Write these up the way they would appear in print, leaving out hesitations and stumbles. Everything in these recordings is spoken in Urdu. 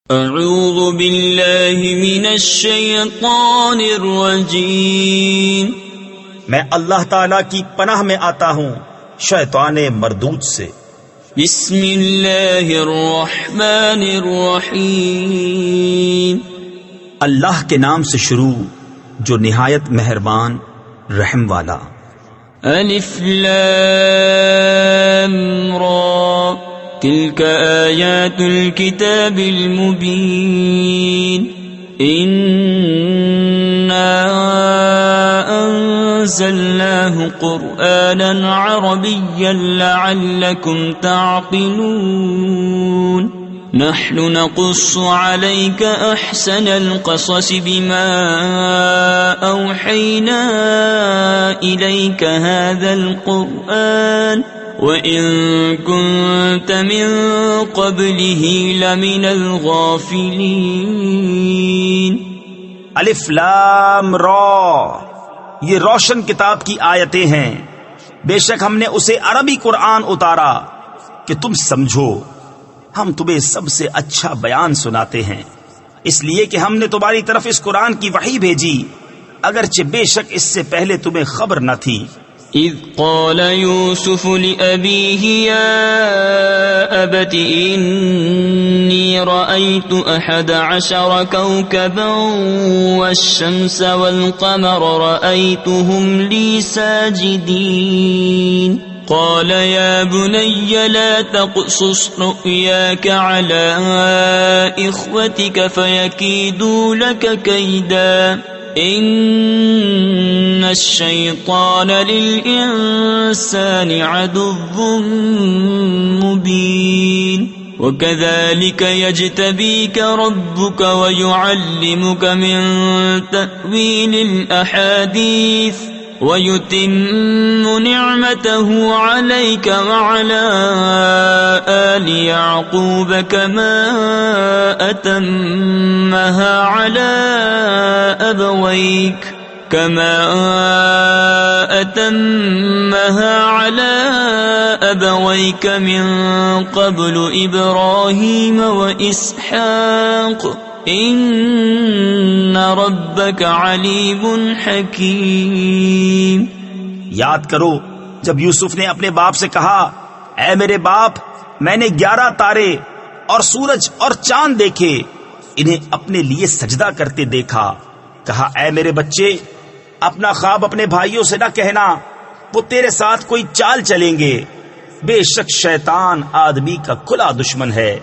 اعوذ باللہ من الشیطان الرجیم، میں اللہ تعالیٰ کی پناہ میں آتا ہوں شیطان مردود سے۔ بسم اللہ الرحمن الرحیم، اللہ کے نام سے شروع جو نہایت مہربان رحم والا۔ الف لام را، تلك آیات الكتاب المبین، انا انزلناه قرآنا عربیا لعلکم تعقلون، نحن نقص عليك أحسن القصص بما أوحينا إليك هذا القرآن وإن كنت من قبله لمن الغافلين۔ الف لام را، یہ روشن کتاب کی آیتیں ہیں، بے شک ہم نے اسے عربی قرآن اتارا کہ تم سمجھو، ہم تمہیں سب سے اچھا بیان سناتے ہیں، اس لیے کہ ہم نے تمہاری طرف اس قرآن کی وحی بھیجی، اگرچہ بے شک اس سے پہلے تمہیں خبر نہ تھی۔ اذ قال يوسف لأبيه يا أبت إني رأيت 11 كوكبا والشمس والقمر رأيتهم لي ساجدين، قال يا بني لا تقصص رؤياك على إخوتك فيكيدوا لك كيدا، إن الشيطان للإنسان عدو مبين، وكذلك يجتبيك ربك ويعلمك من تأويل الأحاديث ويتم نعمته عليك وعلى آل يعقوب كما أتمها على أبويك من قبل إبراهيم وإسحاق ان ربک علیم حکیم۔ یاد کرو جب یوسف نے اپنے باپ سے کہا، اے میرے باپ، میں نے 11 تارے اور سورج اور چاند دیکھے، انہیں اپنے لیے سجدہ کرتے دیکھا۔ کہا، اے میرے بچے، اپنا خواب اپنے بھائیوں سے نہ کہنا، وہ تیرے ساتھ کوئی چال چلیں گے، بے شک شیطان آدمی کا کھلا دشمن ہے،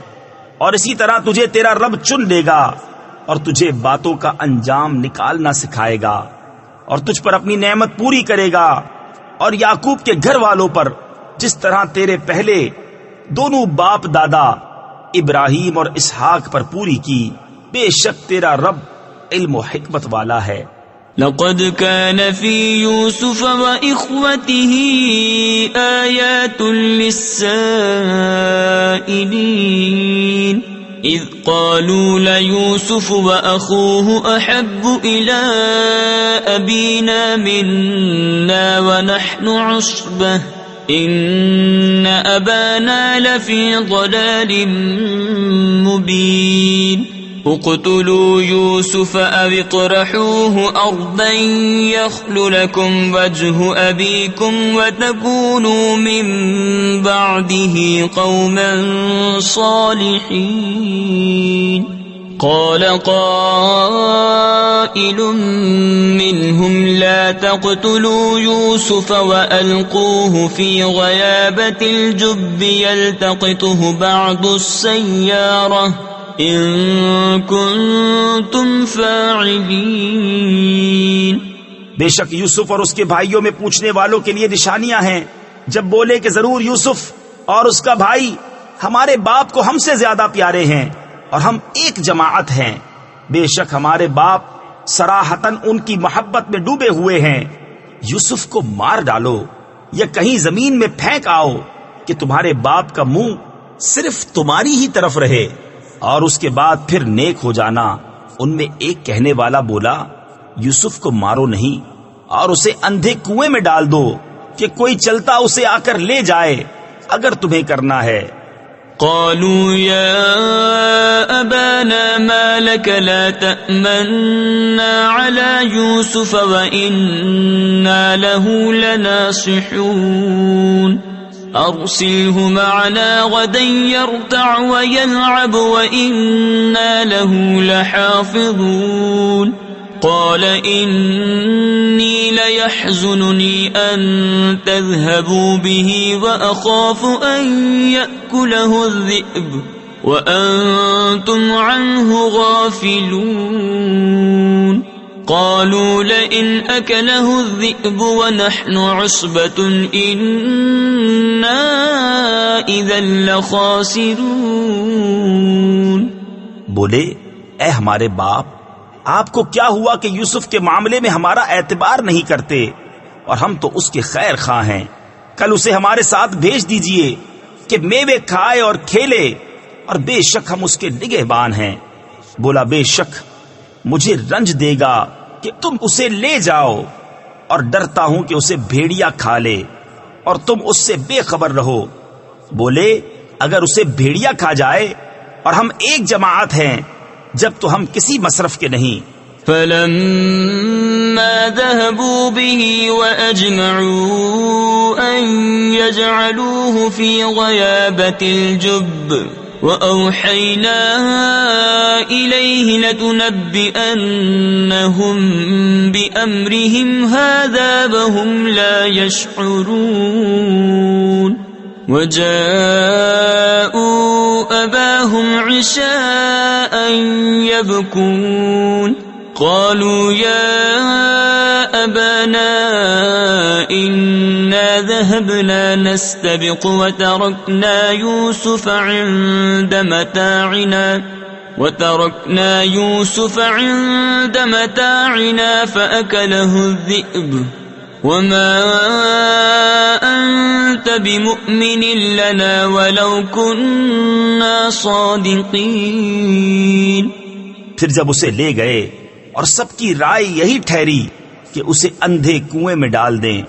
اور اسی طرح تجھے تیرا رب چن لے گا اور تجھے باتوں کا انجام نکالنا سکھائے گا، اور تجھ پر اپنی نعمت پوری کرے گا، اور یعقوب کے گھر والوں پر جس طرح تیرے پہلے دونوں باپ دادا ابراہیم اور اسحاق پر پوری کی، بے شک تیرا رب علم و حکمت والا ہے۔ لقد كان في يوسف وإخوته آيات للسائلين، إذ قالوا ليوسف وأخوه أحب إلى أبينا منا ونحن عصبة إن أبانا لفي ضلال مبين، اقتلوا يوسف أو اطرحوه أرضا يخل لكم وجه أبيكم وتكونوا من بعده قوما صالحين، قال قائل منهم لا تقتلوا يوسف وألقوه في غيابة الجب يلتقطه بعض السيارة ان کنتم فاعلین۔ بے شک یوسف اور اس کے بھائیوں میں پوچھنے والوں کے لیے نشانیاں ہیں، جب بولے کہ ضرور یوسف اور اس کا بھائی ہمارے باپ کو ہم سے زیادہ پیارے ہیں اور ہم ایک جماعت ہیں، بے شک ہمارے باپ صراحتاً ان کی محبت میں ڈوبے ہوئے ہیں، یوسف کو مار ڈالو یا کہیں زمین میں پھینک آؤ کہ تمہارے باپ کا منہ صرف تمہاری ہی طرف رہے، اور اس کے بعد پھر نیک ہو جانا۔ ان میں ایک کہنے والا بولا، یوسف کو مارو نہیں اور اسے اندھے کنویں میں ڈال دو کہ کوئی چلتا اسے آ کر لے جائے اگر تمہیں کرنا ہے۔ قالوا يا أبانا أبانا ما لك لا تأمنا على يوسف وإنا له لناصحون أرسله معنا غدا يرتع ويلعب وإنا له لحافظون قال إني ليحزنني أن تذهبوا به وأخاف أن يأكله الذئب وأنتم عنه غافلون قالوا لئن أكله الذئب ونحن عصبة إنا إذا لخاسرون. بولے اے ہمارے باپ، آپ کو کیا ہوا کہ یوسف کے معاملے میں ہمارا اعتبار نہیں کرتے، اور ہم تو اس کے خیر خواہ ہیں. کل اسے ہمارے ساتھ بھیج دیجئے کہ میوے کھائے اور کھیلے، اور بے شک ہم اس کے نگہبان ہیں. بولا بے شک مجھے رنج دے گا کہ تم اسے لے جاؤ، اور ڈرتا ہوں کہ اسے بھیڑیا کھا لے اور تم اس سے بے خبر رہو. بولے اگر اسے بھیڑیا کھا جائے اور ہم ایک جماعت ہیں جب تو ہم کسی مصرف کے نہیں. فلما ذهبوا به وأجمعوا أن يجعلوه في غيابة الجب وأوحينا إليه لتنبئنهم بأمرهم هذا وهم لا يشعرون وجاءوا أباهم عشاء يبكون قالوا يا أبانا إنا ذهبنا نستبق وتركنا يوسف عند متاعنا فأكله الذئب وما أنت بمؤمن لنا ولو كنا صادقين. پھر جب اسے لے گئے اور سب کی رائے یہی ٹھہری کہ اسے اندھے کنویں میں ڈال دیں،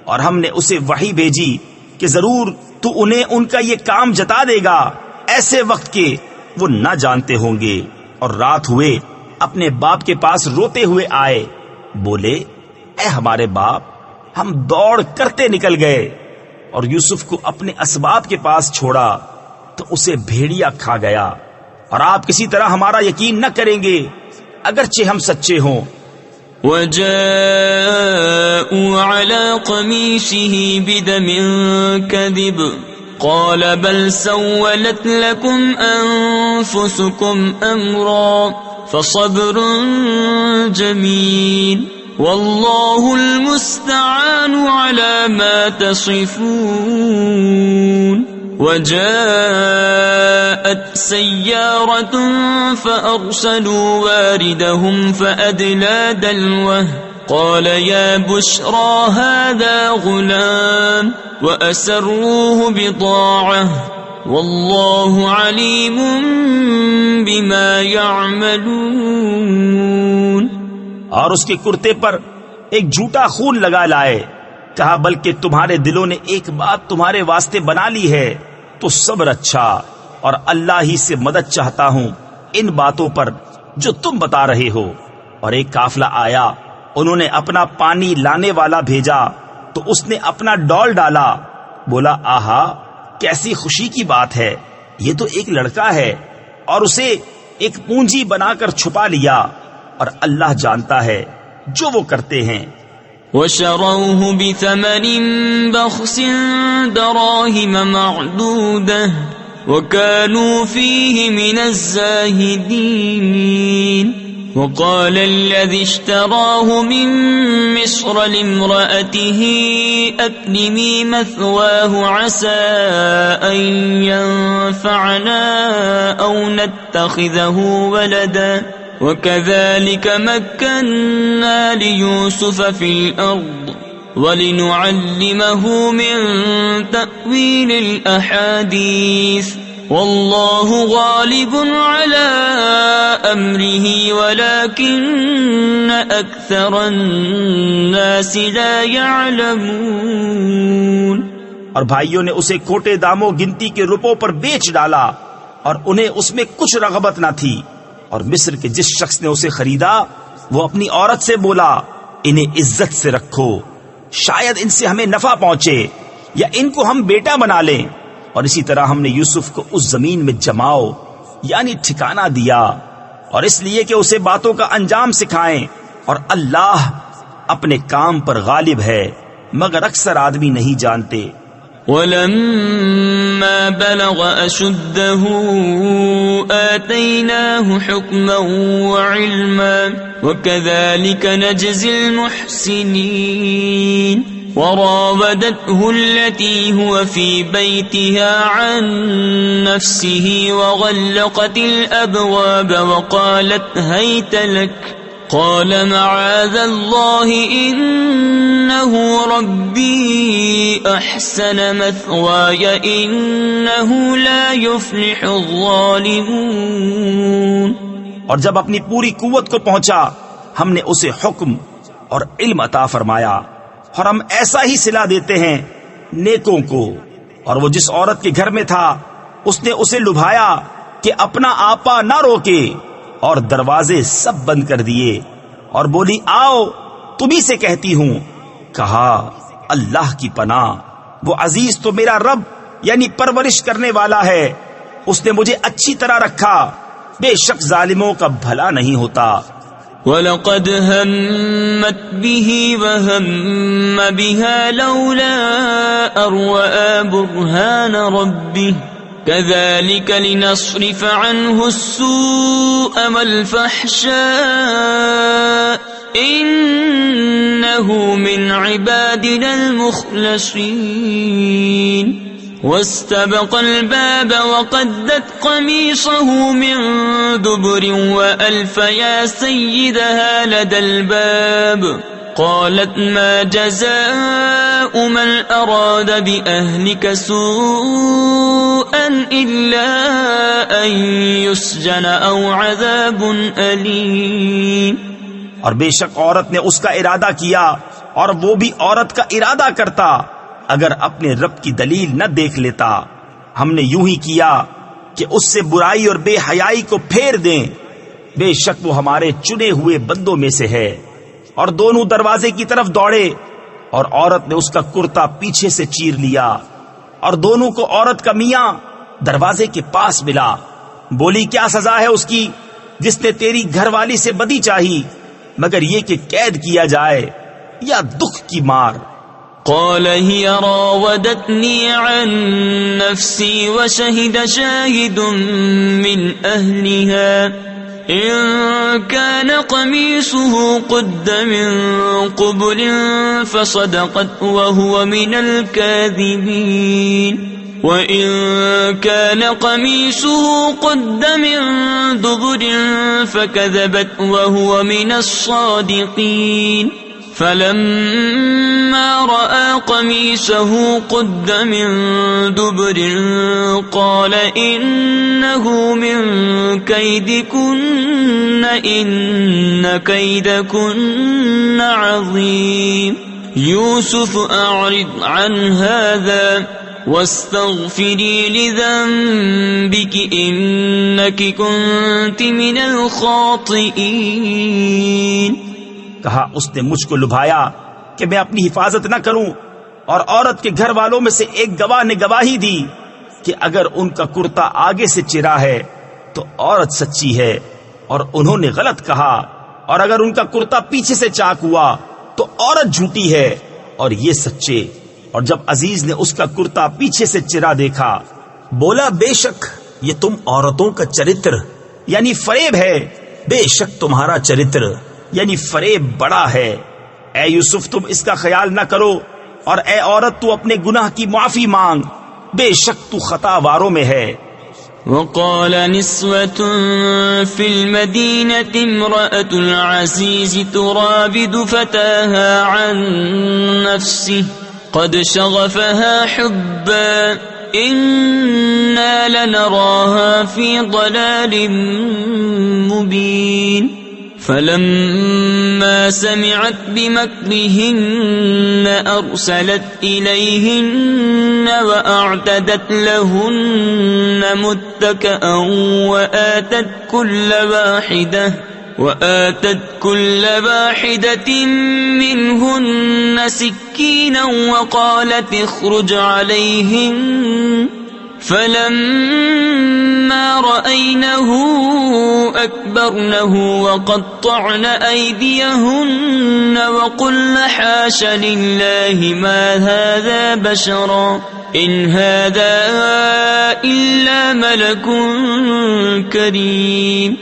اور ہم نے اسے وحی بھیجی کہ ضرور تو انہیں ان کا یہ کام جتا دے گا ایسے وقت کے وہ نہ جانتے ہوں گے. اور رات ہوئے اپنے باپ کے پاس روتے ہوئے آئے. بولے اے ہمارے باپ، ہم دوڑ کرتے نکل گئے اور یوسف کو اپنے اسباب کے پاس چھوڑا تو اسے بھیڑیا کھا گیا، اور آپ کسی طرح ہمارا یقین نہ کریں گے اگرچہ ہم سچے ہوں. وجاءوا على قميصه بدم كذب قال بل سولت لكم أنفسكم أمرا فصبر جميل والله المستعان على ما تصفون. وجاءت سيارة فأرسلوا واردهم فأدلى دلوه قال يا بشرى هذا غلام وأسروه بضاعة والله عليم بما يعملون. اور اس کے کرتے پر ایک جھوٹا خون لگا لائے. کہا بلکہ تمہارے دلوں نے ایک بات تمہارے واسطے بنا لی ہے تو صبر اچھا، اور اللہ ہی سے مدد چاہتا ہوں ان باتوں پر جو تم بتا رہے ہو. اور ایک قافلہ آیا، انہوں نے اپنا پانی لانے والا بھیجا تو اس نے اپنا ڈول ڈالا. بولا آہا کیسی خوشی کی بات ہے، یہ تو ایک لڑکا ہے، اور اسے ایک پونجی بنا کر چھپا لیا، اور اللہ جانتا ہے جو وہ کرتے ہیں. وشروه بثمن بخس دراهم معدودة وكانوا فيه من الزاهدين. وقال الذي اشتراه من مصر لامرأته أكرمي مثواه عسى أن ينفعنا أو نتخذه ولدا وكذلك مكنا ليوسف في الأرض ولنعلمه من تأويل الأحاديث والله غالب على أمره ولكن أكثر الناس لا يعلمون. اور بھائیوں نے اسے کھوٹے داموں گنتی کے روپوں پر بیچ ڈالا، اور انہیں اس میں کچھ رغبت نہ تھی اور مصر کے جس شخص نے اسے خریدا وہ اپنی عورت سے بولا انہیں عزت سے رکھو، شاید ان سے ہمیں نفع پہنچے یا ان کو ہم بیٹا بنا لیں۔ اور اسی طرح ہم نے یوسف کو اس زمین میں جماؤ یعنی ٹھکانہ دیا، اور اس لیے کہ اسے باتوں کا انجام سکھائیں، اور اللہ اپنے کام پر غالب ہے مگر اکثر آدمی نہیں جانتے۔ وَلَمَّا بَلَغَ أَشُدَّهُ آتَيْنَاهُ حُكْمًا وَعِلْمًا وَكَذَلِكَ نَجْزِي الْمُحْسِنِينَ وراودته التي هو في بيتها عن نفسه وغلقت الأبواب وقالت هيت لك قال معاذ الله إنه ربي أحسن مثواي إنه لا يفلح الظالمون۔ اور جب اپنی پوری قوت کو پہنچا ہم نے اسے حکم اور علم عطا فرمایا، اور ہم ایسا ہی صلہ دیتے ہیں نیکوں کو۔ اور وہ جس عورت کے گھر میں تھا اس نے اسے لبھایا کہ اپنا آپا نہ روکے، اور دروازے سب بند کر دیے، اور بولی آؤ تمہیں سے کہتی ہوں۔ کہا اللہ کی پناہ، وہ عزیز تو میرا رب یعنی پرورش کرنے والا ہے، اس نے مجھے اچھی طرح رکھا، بے شک ظالموں کا بھلا نہیں ہوتا۔ وَلَقَدْ هَمَّتْ بِهِ وَهَمَّ بِهَا لَوْلَا أَن رَّأَىٰ بُرْهَانَ رَبِّهِ كَذَٰلِكَ لِنَصْرِفَ عَنْهُ السُّوءَ وَالْفَحْشَاءَ إِنَّهُ مِنْ عِبَادِنَا الْمُخْلَصِينَ واستبق الباب وقدت قميصه من دبر وألف يا سيدها لدى الباب قالت ما جزاء من أراد بأهلك سوءا إلا أن يسجن أو عذاب أليم۔ اور بے شک عورت نے اس کا ارادہ کیا، اور وہ بھی عورت کا ارادہ کرتا اگر اپنے رب کی دلیل نہ دیکھ لیتا۔ ہم نے یوں ہی کیا کہ اس سے برائی اور بے حیائی کو پھیر دیں، بے شک وہ ہمارے چنے ہوئے بندوں میں سے ہے۔ اور دونوں دروازے کی طرف دوڑے، اور عورت نے اس کا کرتا پیچھے سے چیر لیا، اور دونوں کو عورت کا میاں دروازے کے پاس ملا۔ بولی کیا سزا ہے اس کی جس نے تیری گھر والی سے بدی چاہی، مگر یہ کہ قید کیا جائے یا دکھ کی مار۔ قال هي راودتني عن نفسي وشهد شاهد من أهلها إن كان قميصه قد من قبل فصدقت وهو من الكاذبين وإن كان قميصه قد من دبر فكذبت وهو من الصادقين فلما رأى قميصه قد من دبر قال إنه من كيدكن إن كيدكن عظيم يوسف أعرض عن هذا واستغفري لذنبك إنك كنت من الخاطئين۔ کہا اس نے مجھ کو لبھایا کہ میں اپنی حفاظت نہ کروں، اور عورت کے گھر والوں میں سے ایک گواہ نے گواہی دی کہ اگر ان کا کرتا آگے سے چرا ہے تو عورت سچی ہے، اور انہوں نے غلط کہا، اور اگر ان کا کرتا پیچھے سے چاک ہوا تو عورت جھوٹی ہے اور یہ سچے۔ اور جب عزیز نے اس کا کرتا پیچھے سے چرا دیکھا بولا بے شک یہ تم عورتوں کا چرتر یعنی فریب ہے، بے شک تمہارا چرتر یعنی فریب بڑا ہے۔ اے یوسف تم اس کا خیال نہ کرو، اور اے عورت تو اپنے گناہ کی معافی مانگ، بے شک تو خطا واروں میں ہے۔ وقال نسوة في المدينة امرأة العزيز تراود فتاها عن نفسه قد شغفها حبا إنا لنراها في ضلال مبين فلما سمعت بمكرهن أرسلت إليهن وأعتدت لهن متكئا وآتت كل واحدة منهن سكينا وقالت اخرج عليهن فلما رأينه أكبرنه وقطعن أيديهن وقلن حاش لله ما هذا بشرا إن هذا إلا ملك كريم.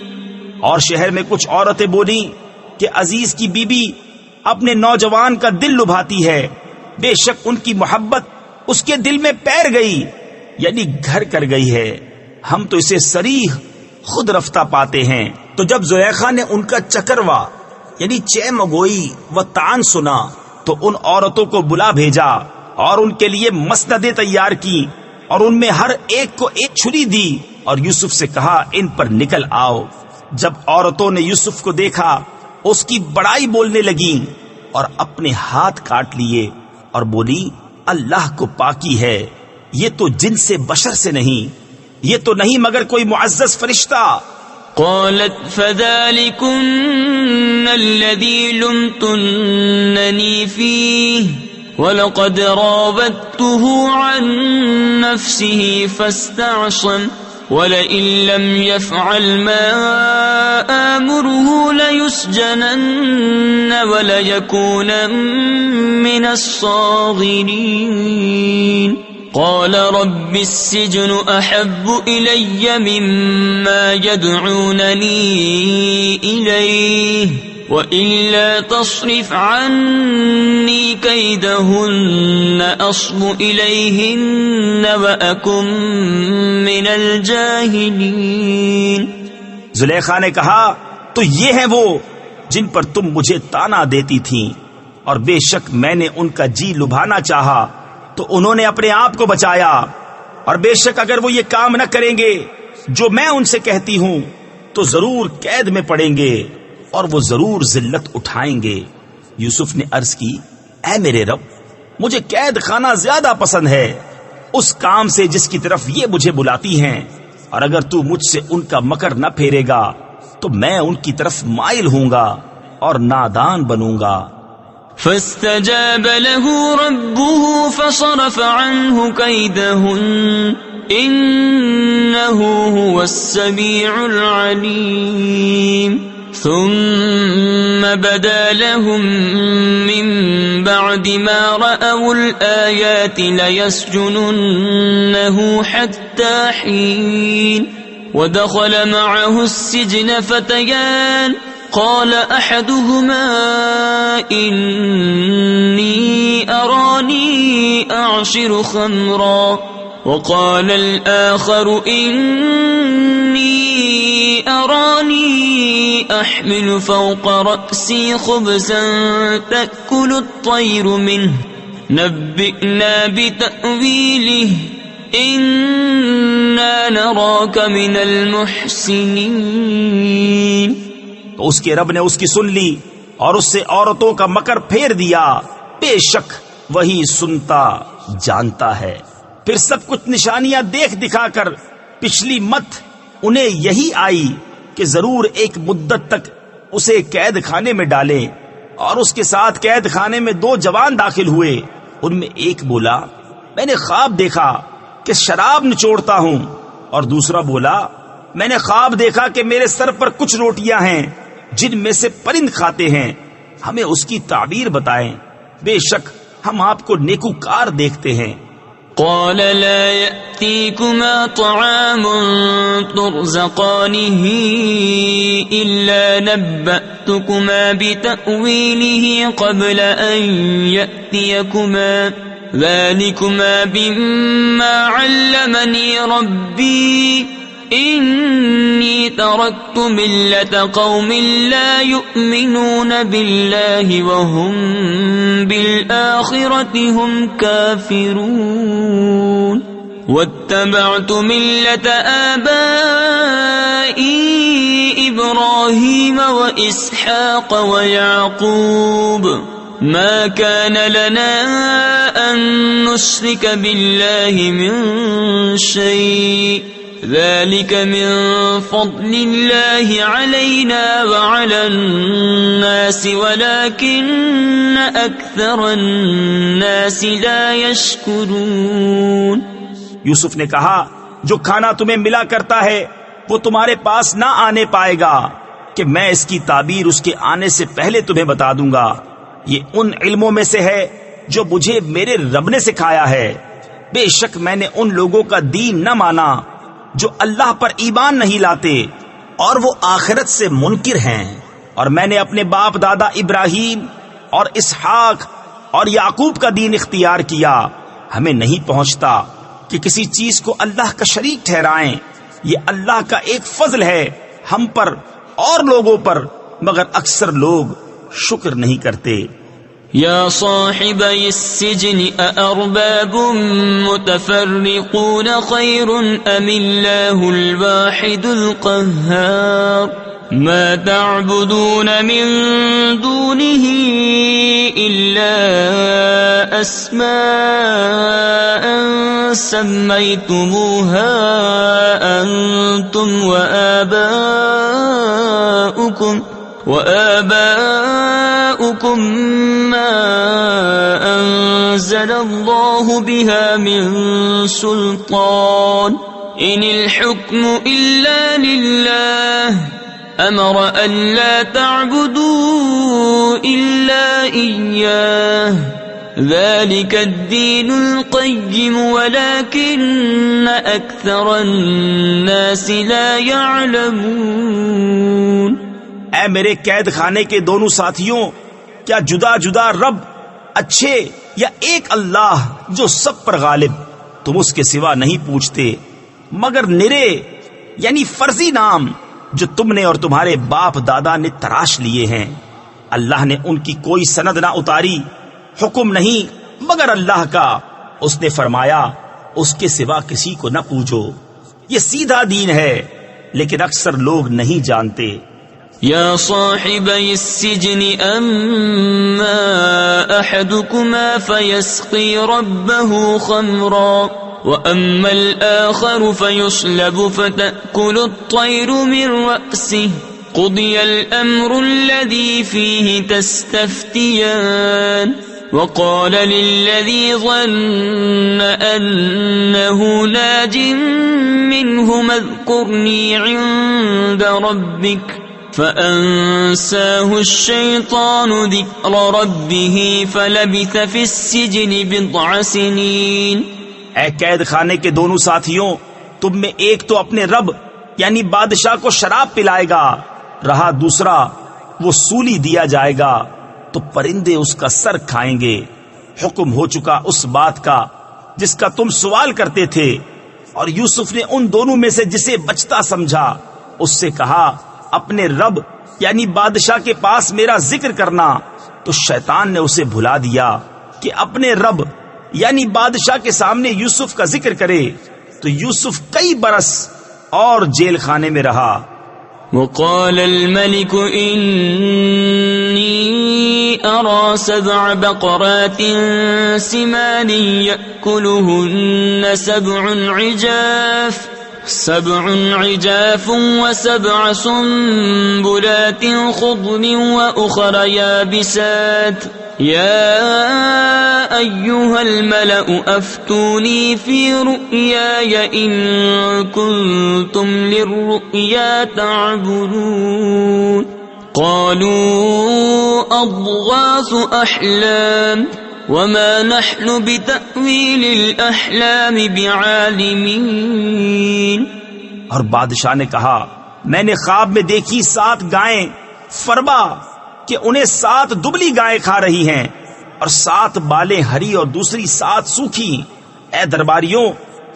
اور شہر میں کچھ عورتیں بولی کہ عزیز کی بیوی اپنے نوجوان کا دل لبھاتی ہے، بے شک ان کی محبت اس کے دل میں پیر گئی، یعنی گھر کر گئی ہے، ہم تو اسے صریح خود رفتہ پاتے ہیں. تو جب زلیخا نے ان کا چکروا یعنی چہ مگوئی و تان سنا تو ان عورتوں کو بلا بھیجا اور ان کے لیے مسندیں تیار کی اور ان میں ہر ایک کو ایک چھری دی اور یوسف سے کہا ان پر نکل آؤ. جب عورتوں نے یوسف کو دیکھا اس کی بڑائی بولنے لگیں اور اپنے ہاتھ کاٹ لیے اور بولی اللہ کو پاکی ہے، یہ تو جن سے بشر سے نہیں، یہ تو نہیں مگر کوئی معزز فرشتہ. قالت فذلكن الذي لمتنني فيه ولقد راودته عن نفسه فاستعصم ولئن لم يفعل ما آمره ليسجنن وليكون من الصاغرين. قال رب السجن أحب إلي مما يدعونني إليه وإلا تصرف عني كيدهن أصب إليهن وأكن من الجاهلين. زلیخا نے کہا تو یہ ہیں وہ جن پر تم مجھے تانا دیتی تھیں، اور بے شک میں نے ان کا جی لبھانا چاہا تو انہوں نے اپنے آپ کو بچایا، اور بے شک اگر وہ یہ کام نہ کریں گے جو میں ان سے کہتی ہوں تو ضرور قید میں پڑیں گے اور وہ ضرور ذلت اٹھائیں گے. یوسف نے عرض کی اے میرے رب، مجھے قید خانہ زیادہ پسند ہے اس کام سے جس کی طرف یہ مجھے بلاتی ہیں، اور اگر تو مجھ سے ان کا مکر نہ پھیرے گا تو میں ان کی طرف مائل ہوں گا اور نادان بنوں گا. فاستجاب له ربه فصرف عنه كيدهن إنه هو السميع العليم. ثم بدا لهم من بعد ما رأوا الآيات ليسجننه حتى حين. ودخل معه السجن فتيان قال أحدهما إني أراني أعصر خمرا وقال الآخر إني أراني أحمل فوق رأسي خبزا تأكل الطير منه نبئنا بتأويله إنا نراك من المحسنين. تو اس کے رب نے اس کی سن لی اور اس سے عورتوں کا مکر پھیر دیا، بے شک وہی سنتا جانتا ہے. پھر سب کچھ نشانیاں دیکھ دکھا کر پچھلی مت انہیں یہی آئی کہ ضرور ایک مدت تک اسے قید خانے میں ڈالیں، اور اس کے ساتھ قید خانے میں 2 جوان داخل ہوئے. ان میں ایک بولا میں نے خواب دیکھا کہ شراب نچوڑتا ہوں، اور دوسرا بولا میں نے خواب دیکھا کہ میرے سر پر کچھ روٹیاں ہیں جن میں سے پرند کھاتے ہیں، ہمیں اس کی تعبیر بتائیں، بے شک ہم آپ کو نیکوکار دیکھتے ہیں. قال لا يأتيكما طعام ترزقانه إلا نبأتكما بتأويله قبل أن يأتيكما ذلكما مما علمني ربي إني تركت ملة قوم لا يؤمنون بالله وهم بالآخرة هم كافرون واتبعت ملة آبائي إبراهيم إبراهيم وإسحاق ويعقوب ما كان لنا أن نشرك بالله من شيء ذلك من فضل الله علينا وعلى الناس ولكن أكثر الناس لا يشكرون. یوسف نے کہا جو کھانا تمہیں ملا کرتا ہے وہ تمہارے پاس نہ آنے پائے گا کہ میں اس کی تعبیر اس کے آنے سے پہلے تمہیں بتا دوں گا. یہ ان علموں میں سے ہے جو مجھے میرے رب نے سکھایا ہے. بے شک میں نے ان لوگوں کا دین نہ مانا جو اللہ پر ایمان نہیں لاتے اور وہ آخرت سے منکر ہیں، اور میں نے اپنے باپ دادا ابراہیم اور اسحاق اور یعقوب کا دین اختیار کیا. ہمیں نہیں پہنچتا کہ کسی چیز کو اللہ کا شریک ٹھہرائیں. یہ اللہ کا ایک فضل ہے ہم پر اور لوگوں پر، مگر اکثر لوگ شکر نہیں کرتے. يا صاحبي السجن أأرباب متفرقون خير أم الله الواحد القهار ما تعبدون من دونه إلا أسماء سميتموها أنتم وآباؤكم ما أنزل الله بها من سلطان إن الحكم إلا لله أمر ألا تعبدوا إلا إياه ذلك الدين القيم ولكن أكثر الناس لا يعلمون. اے میرے قید خانے کے دونوں ساتھیوں، کیا جدا جدا رب اچھے یا ایک اللہ جو سب پر غالب تم اس کے سوا نہیں پوچھتے مگر نرے یعنی فرضی نام جو تم نے اور تمہارے باپ دادا نے تراش لیے ہیں. اللہ نے ان کی کوئی سند نہ اتاری، حکم نہیں مگر اللہ کا. اس نے فرمایا اس کے سوا کسی کو نہ پوجو. یہ سیدھا دین ہے لیکن اکثر لوگ نہیں جانتے. يا صاحبي السجن أما أحدكما فيسقي ربه خمرا وأما الآخر فيصلب فتأكل الطير من رأسه قضي الأمر الذي فيه تستفتيان وقال للذي ظن أنه ناج منهما اذكرني عند ربك فأنساه الشيطان ذكر ربه فلبث في السجن بضع سنين. اے قید خانے کے دونوں ساتھیوں، تم میں ایک تو اپنے رب یعنی بادشاہ کو شراب پلائے گا، رہا دوسرا وہ سولی دیا جائے گا تو پرندے اس کا سر کھائیں گے. حکم ہو چکا اس بات کا جس کا تم سوال کرتے تھے. اور یوسف نے ان دونوں میں سے جسے بچتا سمجھا اس سے کہا اپنے رب یعنی بادشاہ کے پاس میرا ذکر کرنا، تو شیطان نے اسے بھلا دیا کہ اپنے رب یعنی بادشاہ کے سامنے یوسف کا ذکر کرے. تو یوسف کئی برس اور جیل خانے میں رہا. وقال الملك إني أرى 7 بقرات سمان يأكلهن 7 عجاف و7 سنبلات خضر وأخر يابسات يا أيها الملأ أفتوني في رؤياي إن كنتم للرؤيا تعبرون. قالوا أضغاث أحلام وما نحن بتأويل الأحلام بعالمين. اور بادشاہ نے کہا میں نے خواب میں دیکھی 7 گائیں، فرما کہ انہیں 7 دبلی گائیں کھا رہی ہیں اور 7 بالیں ہری اور دوسری 7 سوکھی. اے درباریوں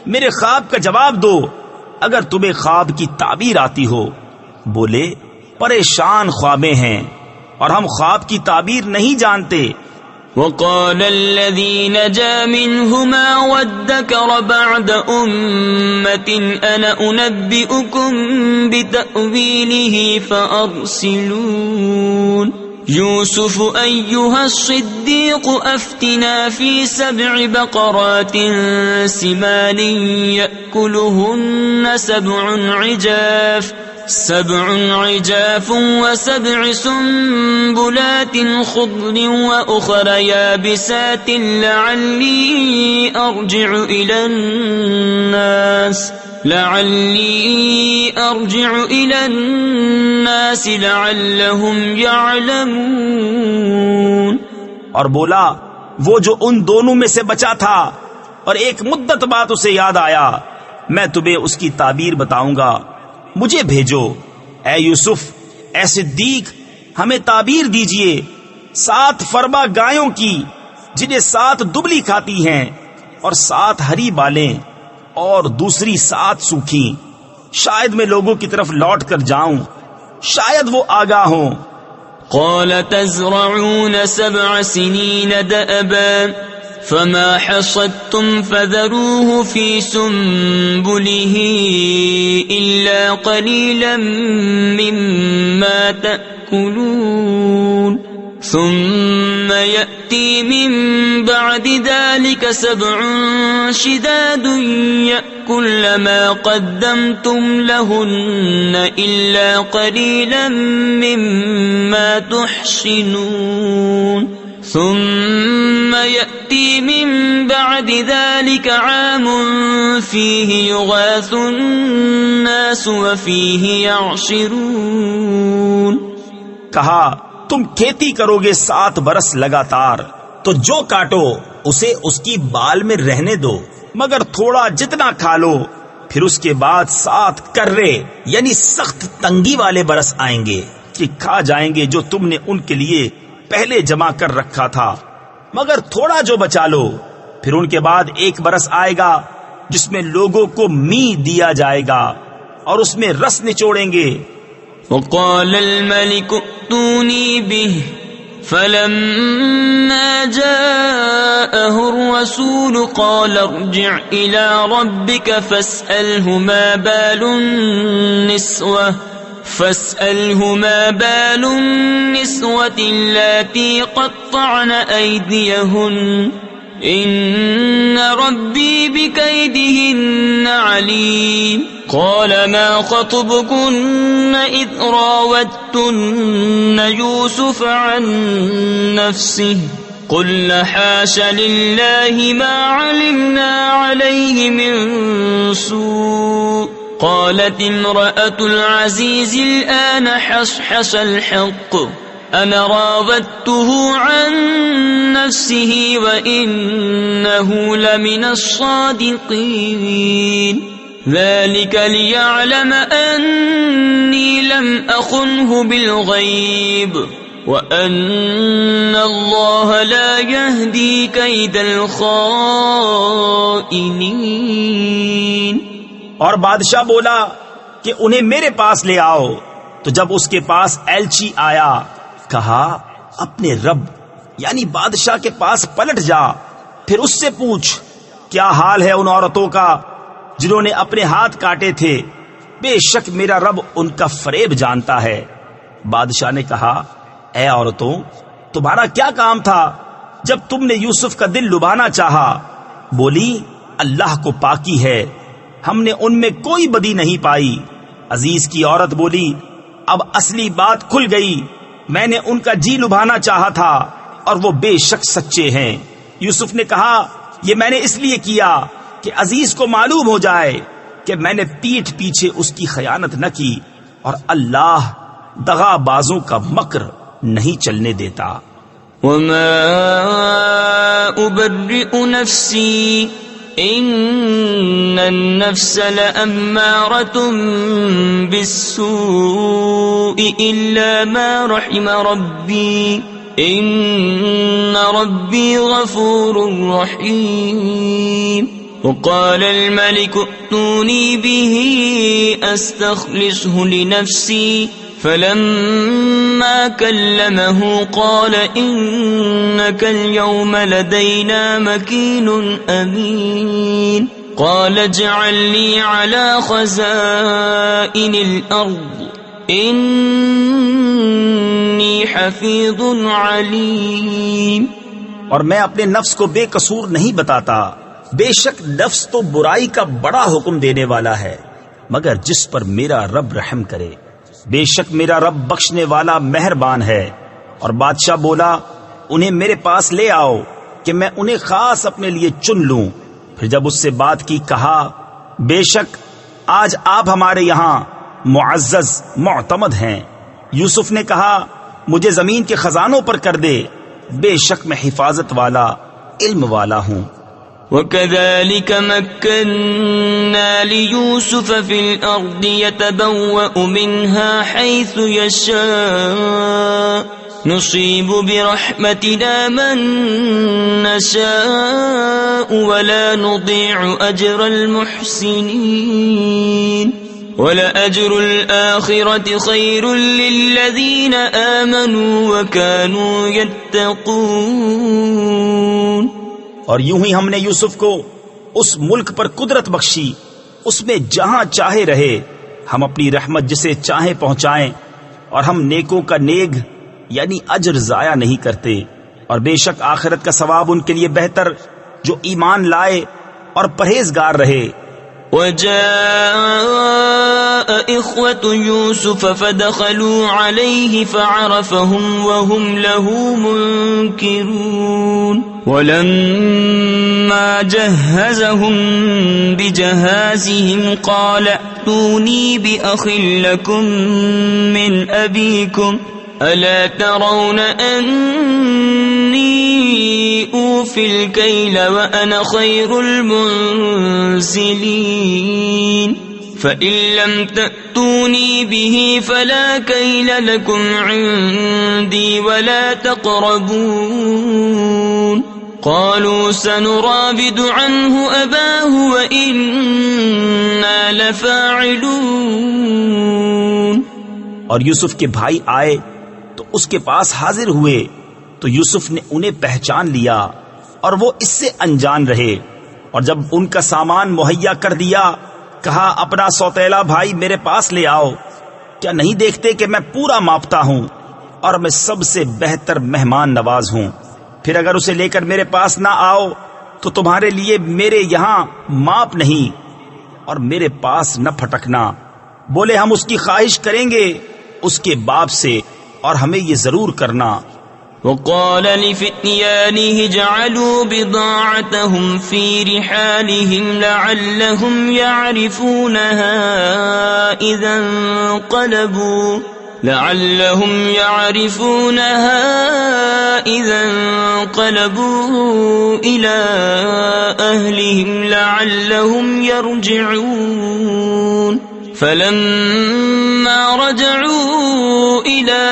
میرے خواب کا جواب دو اگر تمہیں خواب کی تعبیر آتی ہو. بولے پریشان خوابیں ہیں اور ہم خواب کی تعبیر نہیں جانتے. وقال الذي نجا منهما وادكر بعد أمة أنا أنبئكم بتأويله فأرسلون يوسف أيها الصديق أفتنا في 7 بقرات سمان يأكلهن 7 عجاف و7 سنبلات خضر وأخر يابسات لعلي أرجع إلى الناس لعلهم يعلمون. اور بولا وہ جو ان دونوں میں سے بچا تھا اور ایک مدت بعد اسے یاد آیا میں تمہیں اس کی تعبیر بتاؤں گا، مجھے بھیجو. اے یوسف، اے صدیق، ہمیں تعبیر دیجئے 7 فربا گایوں کی جنہیں 7 دبلی کھاتی ہیں اور 7 ہری بالیں اور دوسری 7 سوکھی. شاید میں لوگوں کی طرف لوٹ کر جاؤں، شاید وہ آگاہ ہوں. قال تزرعون 7 سنين دأبا فما حصدتم فذروه في سنبله إلا قليلا مما تأكلون ثم يأتي من بعد ذلك 7 شداد يأكل ما قدمتم لهن إلا قليلا مما تحصنون ثم يأتي من بعد ذلك عام فيه يغاث الناس وفيه يعصرون. کہا تم کھیتی کرو گے 7 برس لگاتار، تو جو کاٹو اسے اس کی بال میں رہنے دو، مگر تھوڑا جتنا کھا لو. پھر اس کے بعد 7 کرے یعنی سخت تنگی والے برس آئیں گے کہ کھا جائیں گے جو تم نے ان کے لیے پہلے جمع کر رکھا تھا، مگر تھوڑا جو بچا لو. پھر ان کے بعد 1 برس آئے گا جس میں لوگوں کو می دیا جائے گا اور اس میں رس نچوڑیں گے. وقال الملك ائتوني به فلما جاءه الرسول قال ارجع إلى ربك فاسأله ما بال النسوة اللاتي قطعن أيديهن إن ربي بكيدهن عليم. قال ما خطبكن إذ راوتن يوسف عن نفسه قلن حاش لله ما علمنا عليه من سوء قالت امرأة العزيز الآن حصحص الحق أنا راودته عن نفسه وإنه لمن الصادقين ذلك ليعلم أني لم أخنه بالغيب وأن الله لا يهدي كيد الخائنين. اور بادشاہ بولا کہ انہیں میرے پاس لے آؤ. تو جب اس کے پاس ایلچی آیا کہا اپنے رب یعنی بادشاہ کے پاس پلٹ جا، پھر اس سے پوچھ کیا حال ہے ان عورتوں کا جنہوں نے اپنے ہاتھ کاٹے تھے، بے شک میرا رب ان کا فریب جانتا ہے. بادشاہ نے کہا اے عورتوں، تمہارا کیا کام تھا جب تم نے یوسف کا دل لبھانا چاہا؟ بولی اللہ کو پاکی ہے، ہم نے ان میں کوئی بدی نہیں پائی. عزیز کی عورت بولی اب اصلی بات کھل گئی، میں نے ان کا جی لبھانا چاہا تھا اور وہ بے شک سچے ہیں. یوسف نے کہا یہ میں نے اس لیے کیا کہ عزیز کو معلوم ہو جائے کہ میں نے پیٹھ پیچھے اس کی خیانت نہ کی، اور اللہ دغا بازوں کا مکر نہیں چلنے دیتا. وما أبرئ نفسي إن النفس لأمارة بالسوء إلا ما رحم ربي إن ربي غفور رحيم. وقال الملك ائتوني به أستخلصه لنفسي فلما فلما كلمه قال إنك اليوم لدينا مكين أمين قال اجعلني على خزائن الأرض إني حفيظ عليم. اور میں اپنے نفس کو بے قصور نہیں بتاتا، بے شک نفس تو برائی کا بڑا حکم دینے والا ہے، مگر جس پر میرا رب رحم کرے، بے شک میرا رب بخشنے والا مہربان ہے. اور بادشاہ بولا انہیں میرے پاس لے آؤ کہ میں انہیں خاص اپنے لیے چن لوں. پھر جب اس سے بات کی کہا بے شک آج آپ ہمارے یہاں معزز معتمد ہیں. یوسف نے کہا مجھے زمین کے خزانوں پر کر دے، بے شک میں حفاظت والا علم والا ہوں. وَكَذَلِكَ مَكَّنَّا لِيُوسُفَ فِي الْأَرْضِ يَتَبَوَّأُ مِنْهَا حَيْثُ يَشَاءُ نُصِيبُ بِرَحْمَتِنَا مَن نَّشَاءُ وَلَا نُضِيعُ أَجْرَ الْمُحْسِنِينَ وَلَأَجْرُ الْآخِرَةِ خَيْرٌ لِّلَّذِينَ آمَنُوا وَكَانُوا يَتَّقُونَ. اور یوں ہی ہم نے یوسف کو اس ملک پر قدرت بخشی، اس میں جہاں چاہے رہے، ہم اپنی رحمت جسے چاہیں پہنچائیں، اور ہم نیکوں کا نیک یعنی اجر ضائع نہیں کرتے. اور بے شک آخرت کا ثواب ان کے لیے بہتر جو ایمان لائے اور پرہیزگار رہے. وجاء إخوة يوسف فدخلوا عليه فعرفهم وهم له منكرون ولما جهزهم بجهازهم قال ائتوني بأخ لكم من أبيكم ألا ترون أني أوفي الكيل وأنا خير المنزلين فإن لم تأتوني به فلا كيل لكم عندي ولا تقربون قالوا سنراود عنه أباه وإنا لفاعلون. اور یوسف کے بھائی آئے تو اس کے پاس حاضر ہوئے تو یوسف نے انہیں پہچان لیا اور وہ اس سے انجان رہے. اور جب ان کا سامان مہیا کر دیا کہا اپنا سوتیلا بھائی میرے پاس لے آؤ، کیا نہیں دیکھتے کہ میں پورا ماپتا ہوں اور میں سب سے بہتر مہمان نواز ہوں. پھر اگر اسے لے کر میرے پاس نہ آؤ تو تمہارے لیے میرے یہاں ماپ نہیں اور میرے پاس نہ پھٹکنا. بولے ہم اس کی خواہش کریں گے اس کے باپ سے اور ہمیں یہ ضرور کرنا. وقال لفتيانه اجعلوا بضاعتهم في رحالهم لعلهم يعرفونها إذا انقلبوا إلى أهلهم لعلهم يرجعون. فلما رجعوا إلى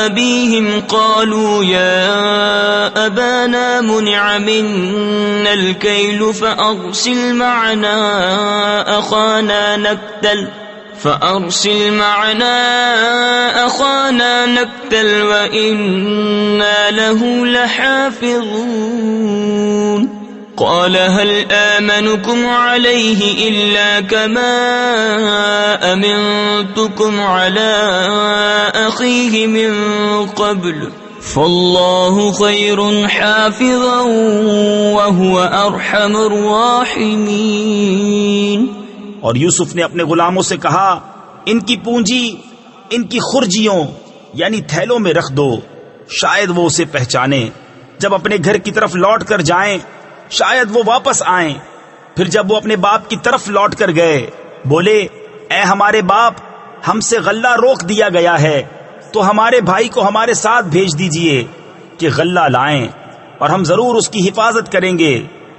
أبيهم قالوا يا أبانا منع منا الكيل فأرسل معنا أخانا نكتل وإنا له لحافظون. قال هل آمنكم عليه إلا كما أمنتكم على أخيه من قبل فالله خير حافظا وهو أرحم الراحمين. اور یوسف نے اپنے غلاموں سے کہا ان کی پونجی ان کی خرجیوں یعنی تھیلوں میں رکھ دو، شاید وہ اسے پہچانے. جب اپنے گھر کی طرف لوٹ کر جائیں شاید وہ واپس آئیں. پھر جب وہ اپنے باپ کی طرف لوٹ کر گئے بولے اے ہمارے باپ ہم سے غلہ روک دیا گیا ہے تو ہمارے بھائی کو ہمارے ساتھ بھیج دیجئے کہ غلہ لائیں اور ہم ضرور اس کی حفاظت کریں گے.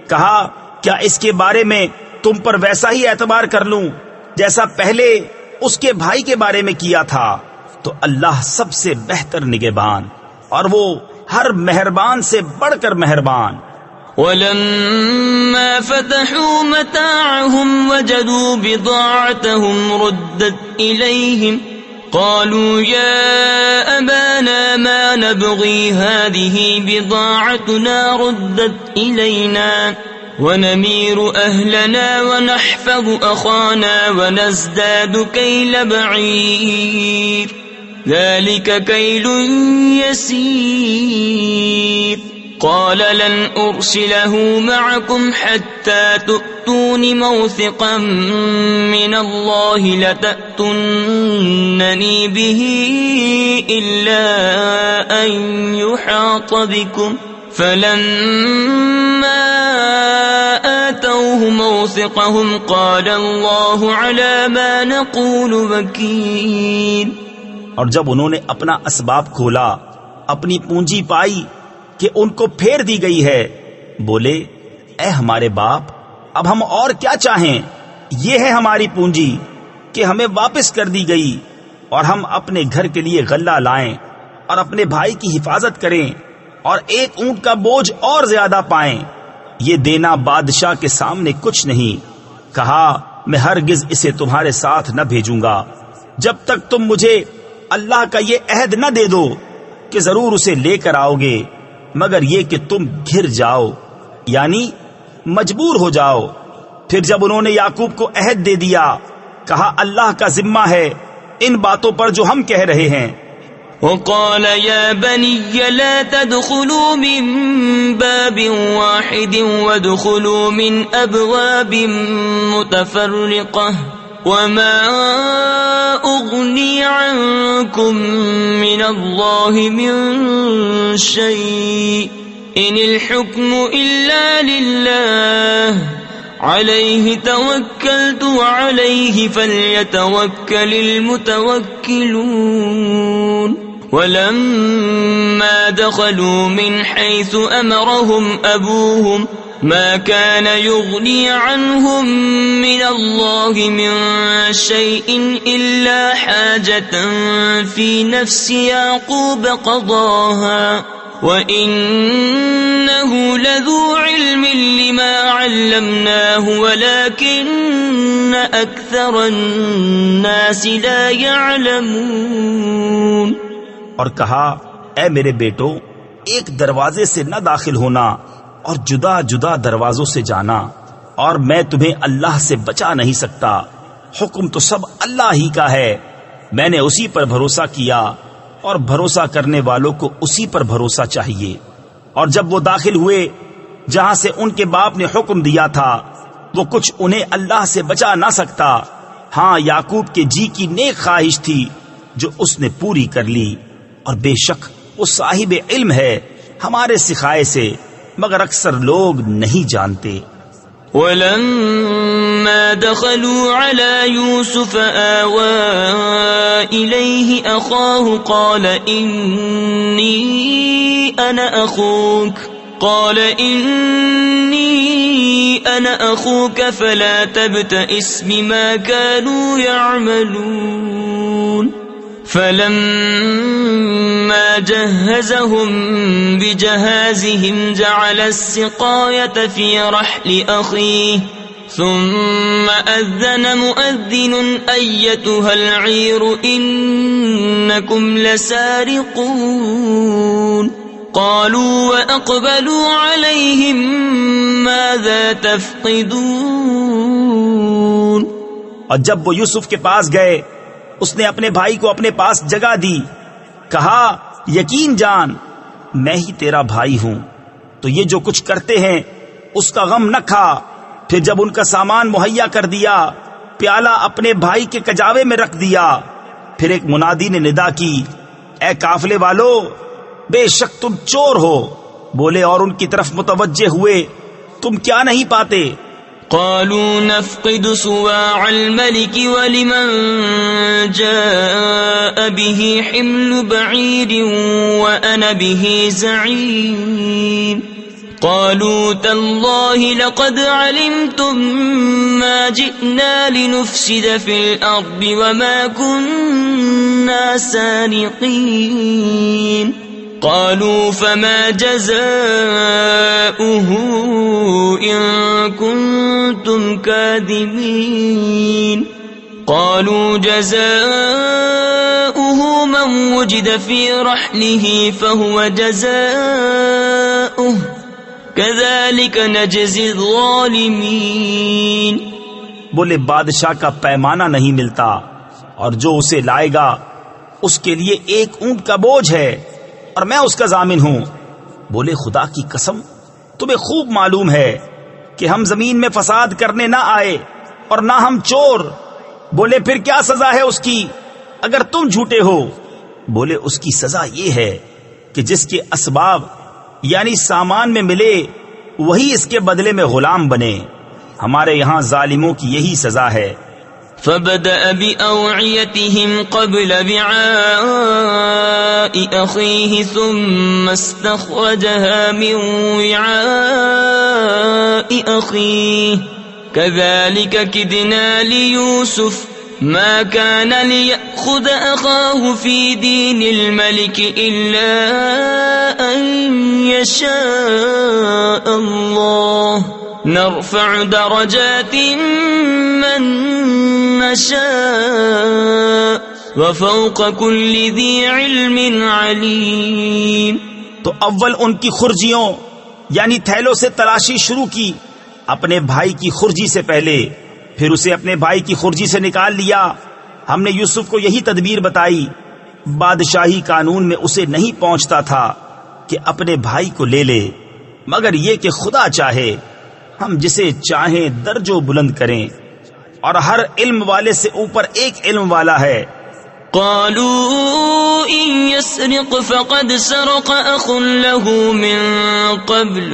کہا کیا اس کے بارے میں تم پر ویسا ہی اعتبار کر لوں جیسا پہلے اس کے بھائی کے بارے میں کیا تھا؟ تو اللہ سب سے بہتر نگہبان اور وہ ہر مہربان سے بڑھ کر مہربان. ولما فتحوا متاعهم وجدوا بضاعتهم ردت إليهم قالوا يا أبانا ما نبغي هذه بضاعتنا ردت إلينا ونمير أهلنا ونحفظ أخانا ونزداد كيل بعير ذلك كيل يسير قال لن أرسله معكم حتى تؤتون موثقا من الله لتأتونني به إلا أن يحاط بكم فلما آتوه موثقهم قال الله على ما نقول وكيل. اور جب انہوں نے اپنا اسباب کھولا اپنی پونجی پائی کہ ان کو پھیر دی گئی ہے بولے اے ہمارے باپ اب ہم اور کیا چاہیں، یہ ہے ہماری پونجی کہ ہمیں واپس کر دی گئی اور ہم اپنے گھر کے لیے غلہ لائیں اور اپنے بھائی کی حفاظت کریں اور ایک اونٹ کا بوجھ اور زیادہ پائیں. یہ دینا بادشاہ کے سامنے کچھ نہیں. کہا میں ہرگز اسے تمہارے ساتھ نہ بھیجوں گا جب تک تم مجھے اللہ کا یہ عہد نہ دے دو کہ ضرور اسے لے کر آؤ گے، مگر یہ کہ تم گھر جاؤ یعنی مجبور ہو جاؤ. پھر جب انہوں نے یعقوب کو عہد دے دیا کہا اللہ کا ذمہ ہے ان باتوں پر جو ہم کہہ رہے ہیں. وقال يا بني لا تدخلوا من باب واحد وادخلوا من أبواب متفرقة وما أغني عنكم من الله من شيء إن الحكم إلا لله عليه توكلت وعليه فليتوكل المتوكلون. ولما دخلوا من حيث أمرهم أبوهم ما كان يغني عنهم من الله من شيء إلا حاجة في نفس يعقوب قضاها وإنه لذو علم لما علمناه ولكن أكثر الناس لا يعلمون. اور کہا اے میرے بیٹو ایک دروازے سے نہ داخل ہونا اور جدا جدا دروازوں سے جانا، اور میں تمہیں اللہ سے بچا نہیں سکتا. حکم تو سب اللہ ہی کا ہے. میں نے اسی پر بھروسہ کیا اور بھروسہ کرنے والوں کو اسی پر بھروسہ چاہیے. اور جب وہ داخل ہوئے جہاں سے ان کے باپ نے حکم دیا تھا وہ کچھ انہیں اللہ سے بچا نہ سکتا. ہاں یعقوب کے جی کی نیک خواہش تھی جو اس نے پوری کر لی، اور بے شک وہ صاحب علم ہے ہمارے سکھائے سے، مگر اکثر لوگ نہیں جانتے. ولما دخلوا على يوسف آوى إليه أخاه قال إني أنا أخوك فلا تبتئس بما كانوا يعملون. فلما جهزهم بجهازهم جعل السقاية في رحل أخيه ثم أذن مؤذن أيتها العير إنكم لسارقون. قالوا وأقبلوا عليهم ماذا تفقدون. اور جب وہ یوسف کے پاس گئے اس نے اپنے بھائی کو اپنے پاس جگہ دی. کہا یقین جان میں ہی تیرا بھائی ہوں، تو یہ جو کچھ کرتے ہیں اس کا غم نہ کھا. پھر جب ان کا سامان مہیا کر دیا پیالہ اپنے بھائی کے کجاوے میں رکھ دیا. پھر ایک منادی نے ندا کی اے قافلے والو بے شک تم چور ہو. بولے اور ان کی طرف متوجہ ہوئے تم کیا نہیں پاتے؟ قالوا نفقد صواع الملك ولمن جاء به حمل بعير وأنا به زعيم. قالوا تالله لقد علمتم ما جئنا لنفسد في الأرض وما كنا سارقين. قالوا فما جزاؤه إن كنتم كاذبين. قالوا جزاؤه وجد في رحله فهو جزاؤه كذلك نجزي الظالمين. بولے بادشاہ کا پیمانہ نہیں ملتا اور جو اسے لائے گا اس کے لیے ایک اونٹ کا بوجھ ہے اور میں اس کا ضامن ہوں. بولے خدا کی قسم تمہیں خوب معلوم ہے کہ ہم زمین میں فساد کرنے نہ آئے اور نہ ہم چور. بولے پھر کیا سزا ہے اس کی اگر تم جھوٹے ہو؟ بولے اس کی سزا یہ ہے کہ جس کے اسباب یعنی سامان میں ملے وہی اس کے بدلے میں غلام بنے. ہمارے یہاں ظالموں کی یہی سزا ہے. فبدأ بأوعيتهم قبل وعاء أخيه ثم استخرجها من وعاء أخيه كذلك كدنا ليوسف ما كان ليأخذ أخاه في دين الملك إلا أن يشاء الله نرفع درجات من نشاء وفوق كل ذي علم عليم. تو اول ان کی خرجیوں یعنی تھیلوں سے تلاشی شروع کی اپنے بھائی کی خرجی سے پہلے، پھر اسے اپنے بھائی کی خرجی سے نکال لیا. ہم نے یوسف کو یہی تدبیر بتائی. بادشاہی قانون میں اسے نہیں پہنچتا تھا کہ اپنے بھائی کو لے لے، مگر یہ کہ خدا چاہے ہم جسے چاہیں درج و بلند کریں، اور ہر علم والے سے اوپر ایک علم والا ہے. قالوا إن يسرق فقد سرق أخ له من قبل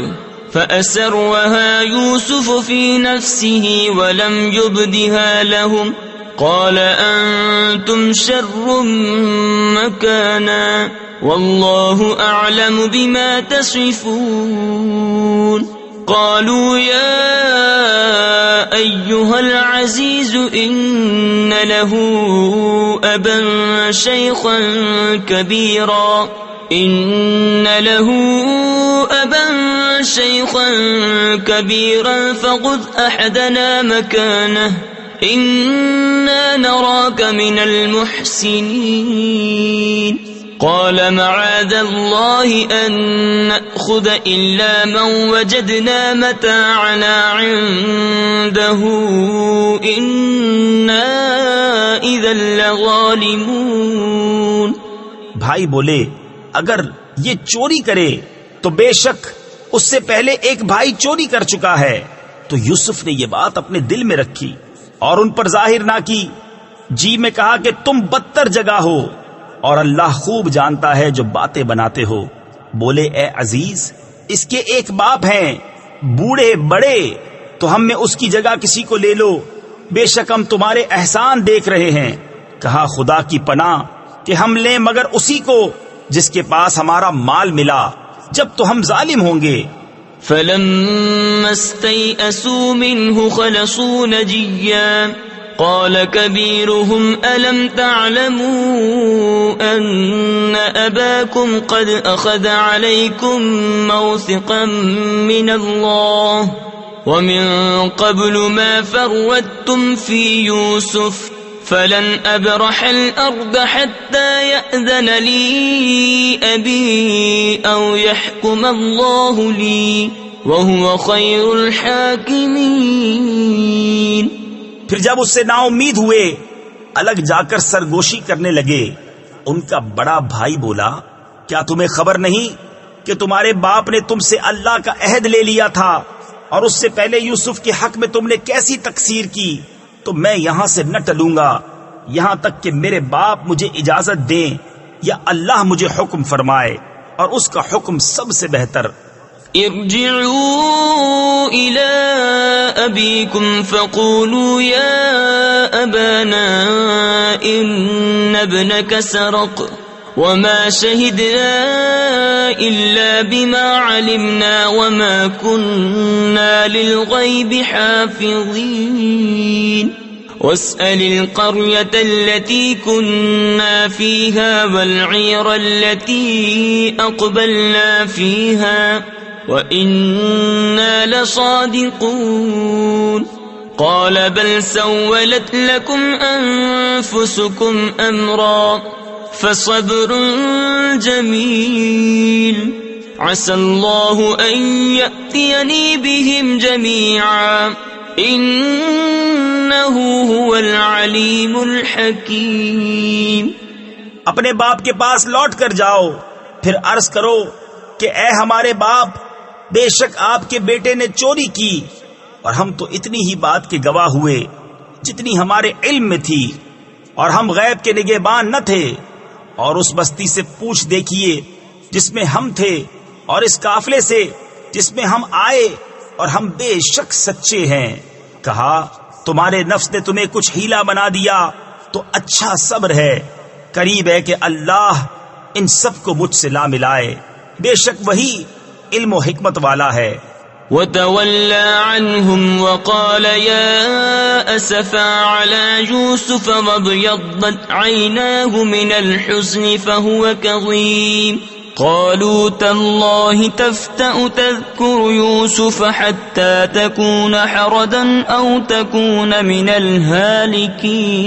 فأسرها يوسف في نفسه ولم يبدها لهم قال أنتم شر مكانا والله أعلم بما تصفون. قالوا يا أيها العزيز إن له أبا شيخا كبيرا فخذ أحدنا مكانه إنا نراك من المحسنين. قال معاذ الله أن نأخذ إلا من وجدنا متاعنا عنده إنا إذا لظالمون. بھائی بولے اگر یہ چوری کرے تو بے شک اس سے پہلے ایک بھائی چوری کر چکا ہے. تو یوسف نے یہ بات اپنے دل میں رکھی اور ان پر ظاہر نہ کی. جی میں کہا کہ تم بدتر جگہ ہو اور اللہ خوب جانتا ہے جو باتیں بناتے ہو. بولے اے عزیز اس کے ایک باپ ہیں بوڑھے بڑے، تو ہم میں اس کی جگہ کسی کو لے لو، بے شک ہم تمہارے احسان دیکھ رہے ہیں. کہا خدا کی پناہ کہ ہم لیں مگر اسی کو جس کے پاس ہمارا مال ملا جب تو ہم ظالم ہوں گے. فلما استيئسوا منه خلصوا نجيا قال كبيرهم ألم تعلموا أن أباكم قد أخذ عليكم موثقا من الله ومن قبل ما فرطتم في يوسف فلن أبرح الأرض حتى يأذن لي أبي أو يحكم الله لي وهو خير الحاكمين. پھر جب اس سے نا امید ہوئے الگ جا کر سرگوشی کرنے لگے. ان کا بڑا بھائی بولا کیا تمہیں خبر نہیں کہ تمہارے باپ نے تم سے اللہ کا عہد لے لیا تھا اور اس سے پہلے یوسف کے حق میں تم نے کیسی تقصیر کی؟ تو میں یہاں سے نہ ٹلوں گا یہاں تک کہ میرے باپ مجھے اجازت دیں یا اللہ مجھے حکم فرمائے، اور اس کا حکم سب سے بہتر. ارجعوا إلى أبيكم فقولوا يا أبانا إن ابنك سرق وما شهدنا إلا بما علمنا وما كنا للغيب حافظين. واسأل القرية التي كنا فيها والعير التي أقبلنا فيها وَإِنَّا لَصَادِقُونَ. قَالَ بَلْ سَوَّلَتْ لَكُمْ أَنفُسُكُمْ أَمْرًا فصبر جمیل عسى الله أن يأتيني بهم جميعا إنه هو العليم الحكيم۔ اپنے باپ کے پاس لوٹ کر جاؤ، پھر عرض کرو کہ اے ہمارے باپ، بے شک آپ کے بیٹے نے چوری کی، اور ہم تو اتنی ہی بات کے گواہ ہوئے جتنی ہمارے علم میں تھی، اور ہم غیب کے نگہبان نہ تھے۔ اور اس بستی سے پوچھ دیکھیے جس میں ہم تھے، اور اس قافلے سے جس میں ہم آئے، اور ہم بے شک سچے ہیں۔ کہا تمہارے نفس نے تمہیں کچھ ہیلا بنا دیا تو اچھا صبر ہے، قریب ہے کہ اللہ ان سب کو مجھ سے لا ملائے، بے شک وہی علم و حکمت والا ہے۔ وتولى عنهم وقال يا أسفا على يوسف وابيضت عيناه من الحزن فهو كظيم قالوا تالله تفتأ تذكر يوسف حتى تكون حردا أو تكون من الهالكين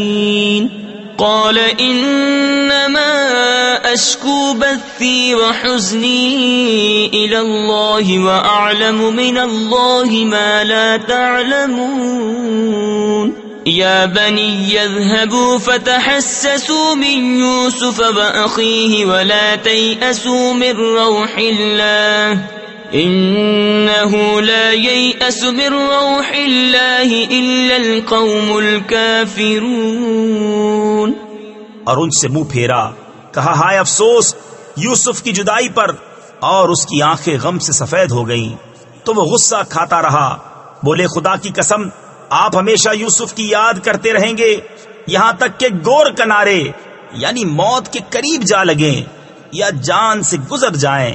قال إنما أشكو بثي وحزني إلى الله وأعلم من الله ما لا تعلمون يا بني يذهبوا فتحسسوا من يوسف وأخيه ولا تيأسوا من روح الله إنه لا ييأس من روح الله إلا القوم الكافرون۔ اور ان سے منہ پھیرا، کہا ہائے افسوس یوسف کی جدائی پر، اور اس کی آنکھیں غم سے سفید ہو گئیں تو وہ غصہ کھاتا رہا۔ بولے خدا کی قسم آپ ہمیشہ یوسف کی یاد کرتے رہیں گے یہاں تک کہ گور کنارے یعنی موت کے قریب جا لگیں یا جان سے گزر جائیں۔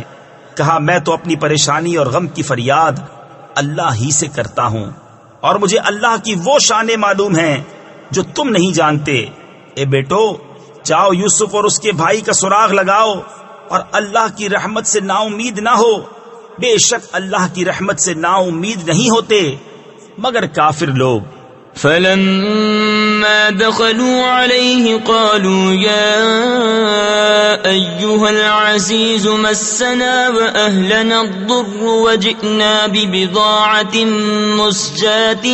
کہا میں تو اپنی پریشانی اور غم کی فریاد اللہ ہی سے کرتا ہوں، اور مجھے اللہ کی وہ شانیں معلوم ہیں جو تم نہیں جانتے۔ اے بیٹو جاؤ یوسف اور اس کے بھائی کا سراغ لگاؤ، اور اللہ کی رحمت سے نا امید نہ ہو، بے شک اللہ کی رحمت سے نا امید نہیں ہوتے مگر کافر لوگ۔ فلما دخلوا عليه قالوا يا أيها العزيز مسنا وأهلنا الضر وجئنا ببضاعة مزجاة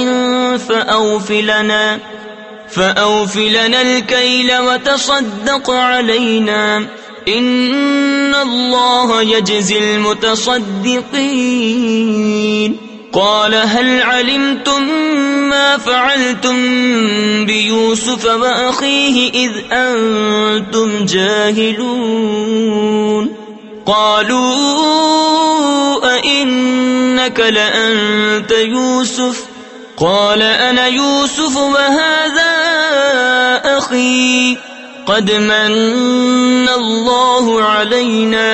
فأوف لنا الكيل وتصدق علينا إن الله يجزي المتصدقين قال هل علمتم ما فعلتم بيوسف وأخيه إذ أنتم جاهلون قالوا أئنك لأنت يوسف قال أنا يوسف وهذا أخي قد من الله علينا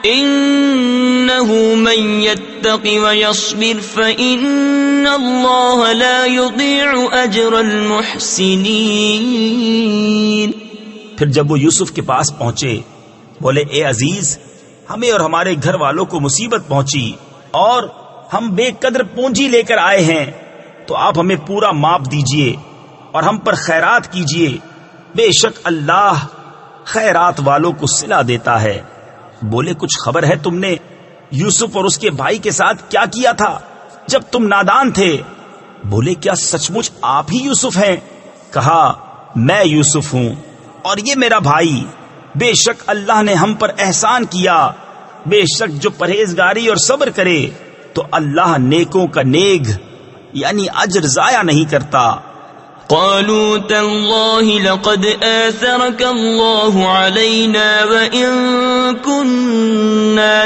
إنه من يتق ويصبر فإن الله لا يضيع أجر المحسنين۔ پھر جب وہ یوسف کے پاس پہنچے بولے اے عزیز ہمیں اور ہمارے گھر والوں کو مصیبت پہنچی اور ہم بے قدر پونجی لے کر آئے ہیں، تو آپ ہمیں پورا ماپ دیجئے اور ہم پر خیرات کیجئے، بے شک اللہ خیرات والوں کو صلہ دیتا ہے۔ بولے کچھ خبر ہے تم نے یوسف اور اس کے بھائی کے ساتھ کیا کیا تھا جب تم نادان تھے؟ بولے کیا سچ مچ آپ ہی یوسف ہیں؟ کہا میں یوسف ہوں اور یہ میرا بھائی، بے شک اللہ نے ہم پر احسان کیا، بے شک جو پرہیزگاری اور صبر کرے تو اللہ نیکوں کا نیک یعنی اجر ضائع نہیں کرتا۔ قالوا تالله لقد آثرك الله علينا وإن كنا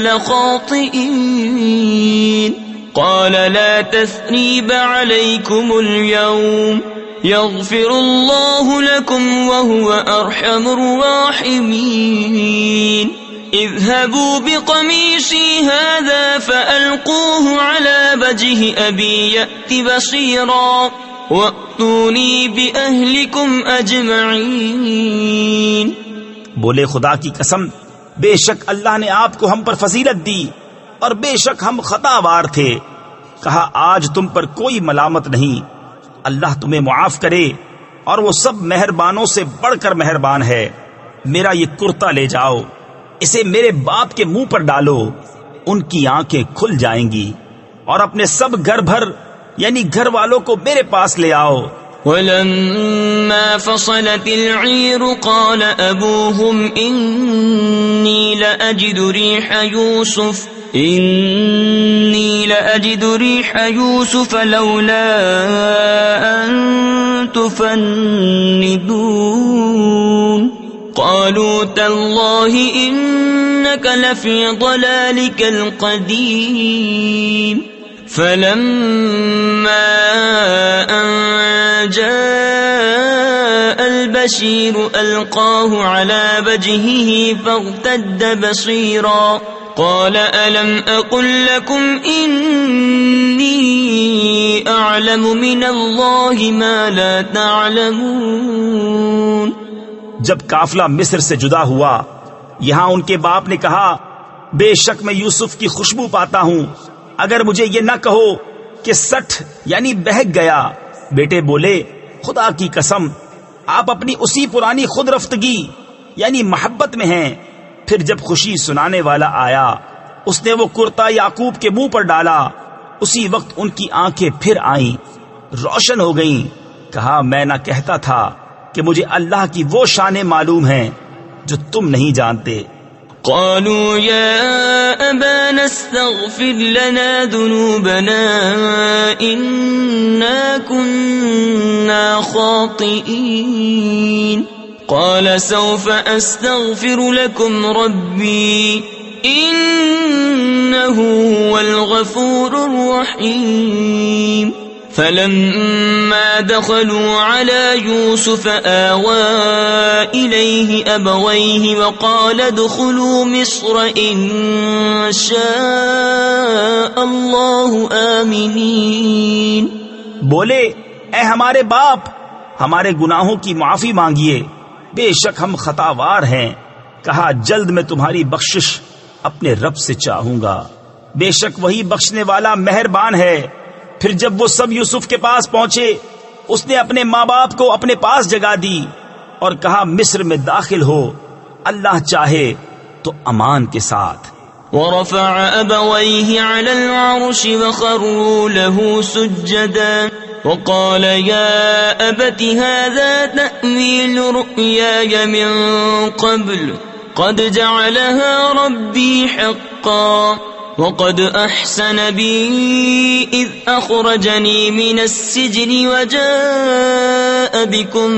لخاطئين قال لا تثريب عليكم اليوم يغفر الله لكم وهو أرحم الراحمين اذهبوا بقميصي هذا فألقوه على وجه أبي يأت بصيرا وَأْتُونِي بِأَهْلِكُمْ أَجْمَعِينَ۔ بولے خدا کی قسم بے شک اللہ نے آپ کو ہم پر فضیلت دی اور بے شک ہم خطا وار تھے۔ کہا آج تم پر کوئی ملامت نہیں، اللہ تمہیں معاف کرے اور وہ سب مہربانوں سے بڑھ کر مہربان ہے۔ میرا یہ کرتا لے جاؤ، اسے میرے باپ کے منہ پر ڈالو، ان کی آنکھیں کھل جائیں گی، اور اپنے سب گھر بھر یعنی گھر والوں کو میرے پاس لے آؤ۔ ولما فصلت العير قال أبوهم إني لأجد ريح يوسف لولا أن تفندون قالوا تالله إنك لفي ضلالك القديم فلما أن جاء البشير ألقاه على وجهه فارتد بصيرا قال ألم أقل لكم إني أعلم من الله ما لا تعلمون۔ جب قافلہ مصر سے جدا ہوا، یہاں ان کے باپ نے کہا بے شک میں یوسف کی خوشبو پاتا ہوں، اگر مجھے یہ نہ کہو کہ سٹھ یعنی بہک گیا۔ بیٹے بولے خدا کی قسم آپ اپنی اسی پرانی خود رفتگی یعنی محبت میں ہیں۔ پھر جب خوشی سنانے والا آیا، اس نے وہ کرتا یعقوب کے منہ پر ڈالا، اسی وقت ان کی آنکھیں پھر آئیں، روشن ہو گئیں۔ کہا میں نہ کہتا تھا کہ مجھے اللہ کی وہ شانیں معلوم ہیں جو تم نہیں جانتے۔ قالوا يا أبانا استغفر لنا ذنوبنا إنا كنا خاطئين قال سوف أستغفر لكم ربي إنه هو الغفور الرحيم فلما دخلوا على يوسف آوى إليه أبويه وقال ادخلوا مصر إن شاء الله آمنين۔ بولے اے ہمارے باپ، ہمارے گناہوں کی معافی مانگیے، بے شک ہم خطاوار ہیں۔ کہا جلد میں تمہاری بخشش اپنے رب سے چاہوں گا، بے شک وہی بخشنے والا مہربان ہے۔ پھر جب وہ سب یوسف کے پاس پہنچے، اس نے اپنے ماں باپ کو اپنے پاس جگا دی اور کہا مصر میں داخل ہو، اللہ چاہے تو امان کے ساتھ۔ ورفع أبويه على العرش وخروا له سجدا وقال يا أبت هذا تأويل رؤياي من قبل قد جعلها ربي حقا وقد أحسن بي إذ أخرجني من السجن وجاء بكم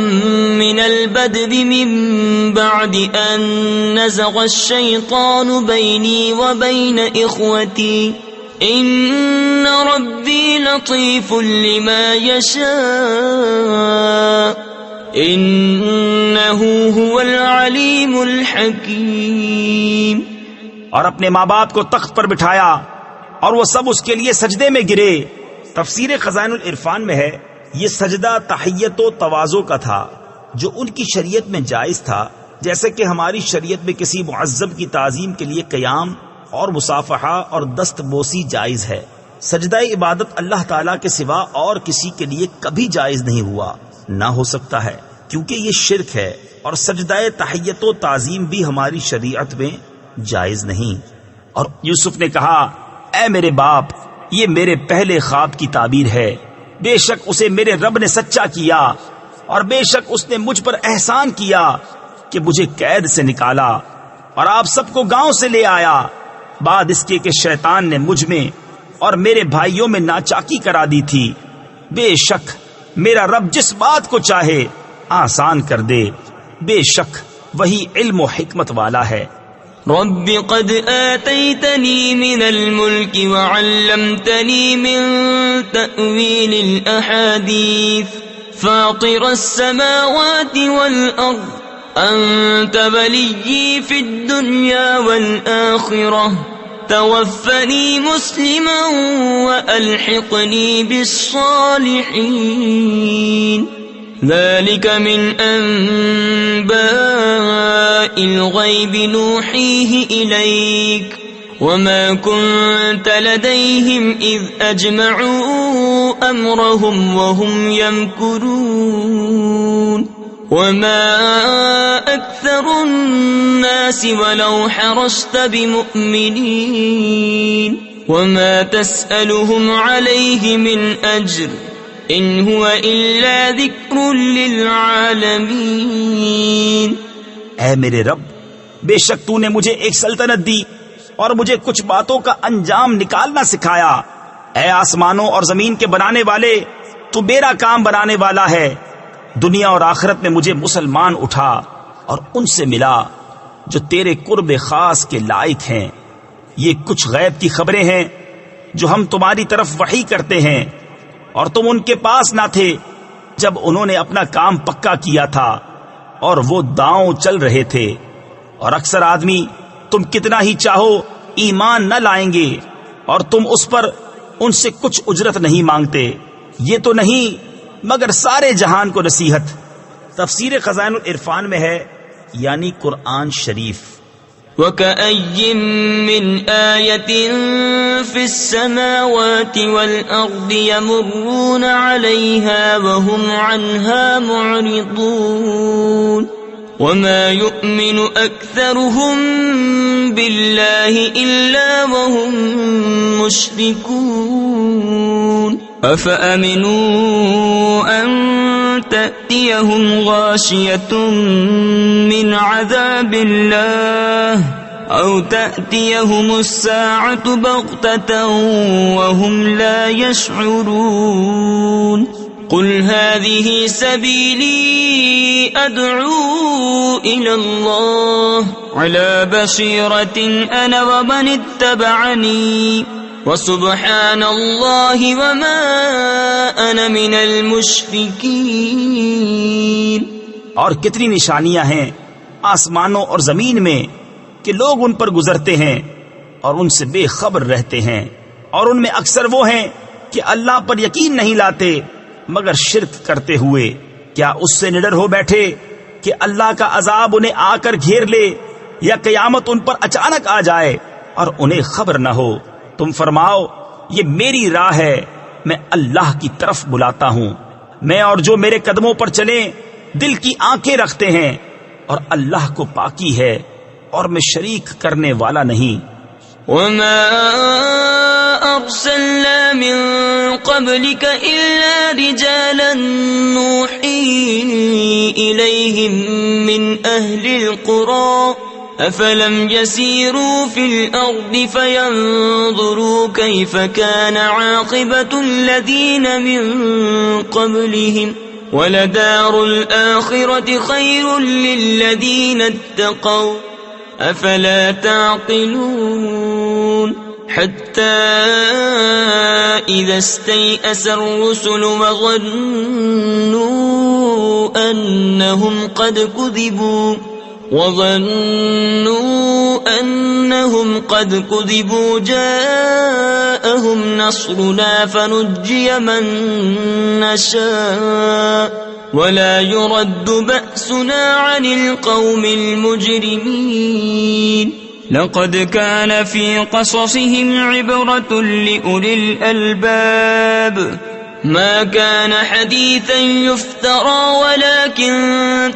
من البدو من بعد أن نزغ الشيطان بيني وبين إخوتي إن ربي لطيف لما يشاء إنه هو العليم الحكيم۔ اور اپنے ماں باپ کو تخت پر بٹھایا اور وہ سب اس کے لیے سجدے میں گرے۔ تفسیر خزائن العرفان میں ہے یہ سجدہ تحیت و تواضع کا تھا جو ان کی شریعت میں جائز تھا، جیسے کہ ہماری شریعت میں کسی معذب کی تعظیم کے لیے قیام اور مصافحہ اور دست بوسی جائز ہے۔ سجدہ عبادت اللہ تعالیٰ کے سوا اور کسی کے لیے کبھی جائز نہیں ہوا، نہ ہو سکتا ہے، کیونکہ یہ شرک ہے، اور سجدہ تحیت و تعظیم بھی ہماری شریعت میں جائز نہیں۔ اور یوسف نے کہا اے میرے باپ، یہ میرے پہلے خواب کی تعبیر ہے، بے شک اسے میرے رب نے سچا کیا، اور بے شک اس نے مجھ پر احسان کیا کہ مجھے قید سے نکالا اور آپ سب کو گاؤں سے لے آیا، بعد اس کے کہ شیطان نے مجھ میں اور میرے بھائیوں میں ناچاکی کرا دی تھی۔ بے شک میرا رب جس بات کو چاہے آسان کر دے، بے شک وہی علم و حکمت والا ہے۔ رب قد آتيتني من الملك وعلمتني من تأويل الأحاديث فاطر السماوات والأرض أنت وليي في الدنيا والآخرة توفني مسلما وألحقني بالصالحين ذلك من أنباء الغيب نوحيه إليك وما كنت لديهم إذ أجمعوا أمرهم وهم يمكرون وما أكثر الناس ولو حرصت بمؤمنين وما تسألهم عليه من أجر إن هو إلا ذكر للعالمين. اے میرے رب، بے شک تو نے مجھے ایک سلطنت دی اور مجھے کچھ باتوں کا انجام نکالنا سکھایا. اے آسمانوں اور زمین کے بنانے والے، تو میرا کام بنانے والا ہے. دنیا اور آخرت میں مجھے مسلمان اٹھا اور ان سے ملا جو تیرے قرب خاص کے لائق ہیں. یہ کچھ غیب کی خبریں ہیں جو ہم تمہاری طرف وحی کرتے ہیں، اور تم ان کے پاس نہ تھے جب انہوں نے اپنا کام پکا کیا تھا اور وہ داؤں چل رہے تھے. اور اکثر آدمی تم کتنا ہی چاہو ایمان نہ لائیں گے، اور تم اس پر ان سے کچھ اجرت نہیں مانگتے. یہ تو نہیں مگر سارے جہان کو نصیحت. تفسیر خزائن العرفان میں ہے، یعنی قرآن شریف. وَكَأَيٍّ مِّنْ آيَةٍ فِي السَّمَاوَاتِ وَالْأَرْضِ يَمُرُّونَ عَلَيْهَا وَهُمْ عَنْهَا مُعْرِضُونَ وَمَا يُؤْمِنُ أَكْثَرُهُم بِاللَّهِ إِلَّا وَهُم مُّشْرِكُونَ أَفَأَمِنُوا أَن تَأْتِيَهُمْ غَاشِيَةٌ مِّنْ عَذَابِ اللَّهِ أَوْ تَأْتِيَهُمُ السَّاعَةُ بَغْتَةً وَهُمْ لَا يَشْعُرُونَ قُلْ هَٰذِهِ سَبِيلِي أَدْعُو إِلَى اللَّهِ عَلَىٰ بَصِيرَةٍ أَنَا وَمَنِ اتَّبَعَنِي وَسُبْحَانَ اللَّهِ وَمَا أَنَا مِنَ الْمُشْرِكِينَ. اور کتنی نشانیاں ہیں آسمانوں اور زمین میں کہ لوگ ان پر گزرتے ہیں اور ان سے بے خبر رہتے ہیں، اور ان میں اکثر وہ ہیں کہ اللہ پر یقین نہیں لاتے مگر شرک کرتے ہوئے. کیا اس سے نڈر ہو بیٹھے کہ اللہ کا عذاب انہیں آ کر گھیر لے یا قیامت ان پر اچانک آ جائے اور انہیں خبر نہ ہو. تم فرماؤ یہ میری راہ ہے، میں اللہ کی طرف بلاتا ہوں. میں اور جو میرے قدموں پر چلیں دل کی آنکھیں رکھتے ہیں، اور اللہ کو پاکی ہے اور میں شریک کرنے والا نہیں. وَمَا أَرْسَلْنَا مِن قَبْلِكَ إِلَّا رِجَالًا نُّوحِي إِلَيْهِم مِّنْ أَهْلِ الْقُرَىٰ أَفَلَمْ يَسِيرُوا فِي الْأَرْضِ فَيَنظُرُوا كَيْفَ كَانَ عَاقِبَةُ الَّذِينَ مِن قَبْلِهِمْ وَلَدَارُ الْآخِرَةِ خَيْرٌ لِّلَّذِينَ اتَّقَوْا أَفَلَا تَعْقِلُونَ حَتَّىٰ إِذَا اسْتَيْأَسَ الرُّسُلُ وَظَنُّوا أَنَّهُمْ قَدْ كُذِبُوا جَاءَهُمْ نَصْرُنَا فَنُجِّيَ مَن نَّشَاءُ وَلَا يُرَدُّ بَأْسُنَا عَنِ الْقَوْمِ الْمُجْرِمِينَ. لَقَدْ كَانَ فِي قَصَصِهِمْ عِبْرَةٌ لِّأُولِي الْأَلْبَابِ ما كان حديثا يفترى ولكن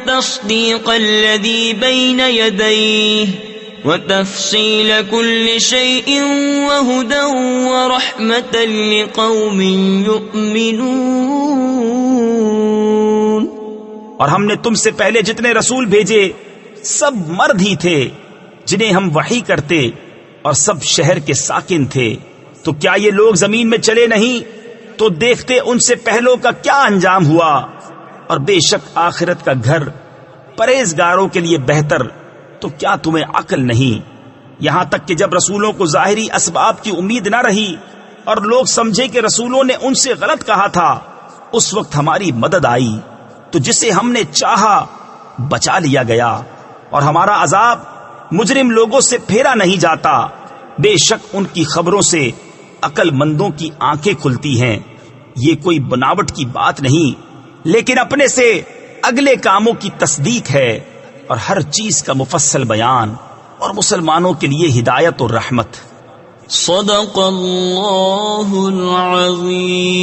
تصديق الذي بين يديه وتفصيل كل شيء وهدى ورحمة لقوم يؤمنون. اور ہم نے تم سے پہلے جتنے رسول بھیجے سب مرد ہی تھے جنہیں ہم وحی کرتے، اور سب شہر کے ساکن تھے. تو کیا یہ لوگ زمین میں چلے نہیں تو دیکھتے ان سے پہلوں کا کیا انجام ہوا. اور بے شک آخرت کا گھر پرہیزگاروں کے لیے بہتر. تو کیا تمہیں عقل نہیں؟ یہاں تک کہ جب رسولوں کو ظاہری اسباب کی امید نہ رہی اور لوگ سمجھے کہ رسولوں نے ان سے غلط کہا تھا، اس وقت ہماری مدد آئی تو جسے ہم نے چاہا بچا لیا گیا، اور ہمارا عذاب مجرم لوگوں سے پھیرا نہیں جاتا. بے شک ان کی خبروں سے عقل مندوں کی آنکھیں کھلتی ہیں. یہ کوئی بناوٹ کی بات نہیں، لیکن اپنے سے اگلے کاموں کی تصدیق ہے، اور ہر چیز کا مفصل بیان، اور مسلمانوں کے لیے ہدایت اور رحمت. صدق اللہ العظیم.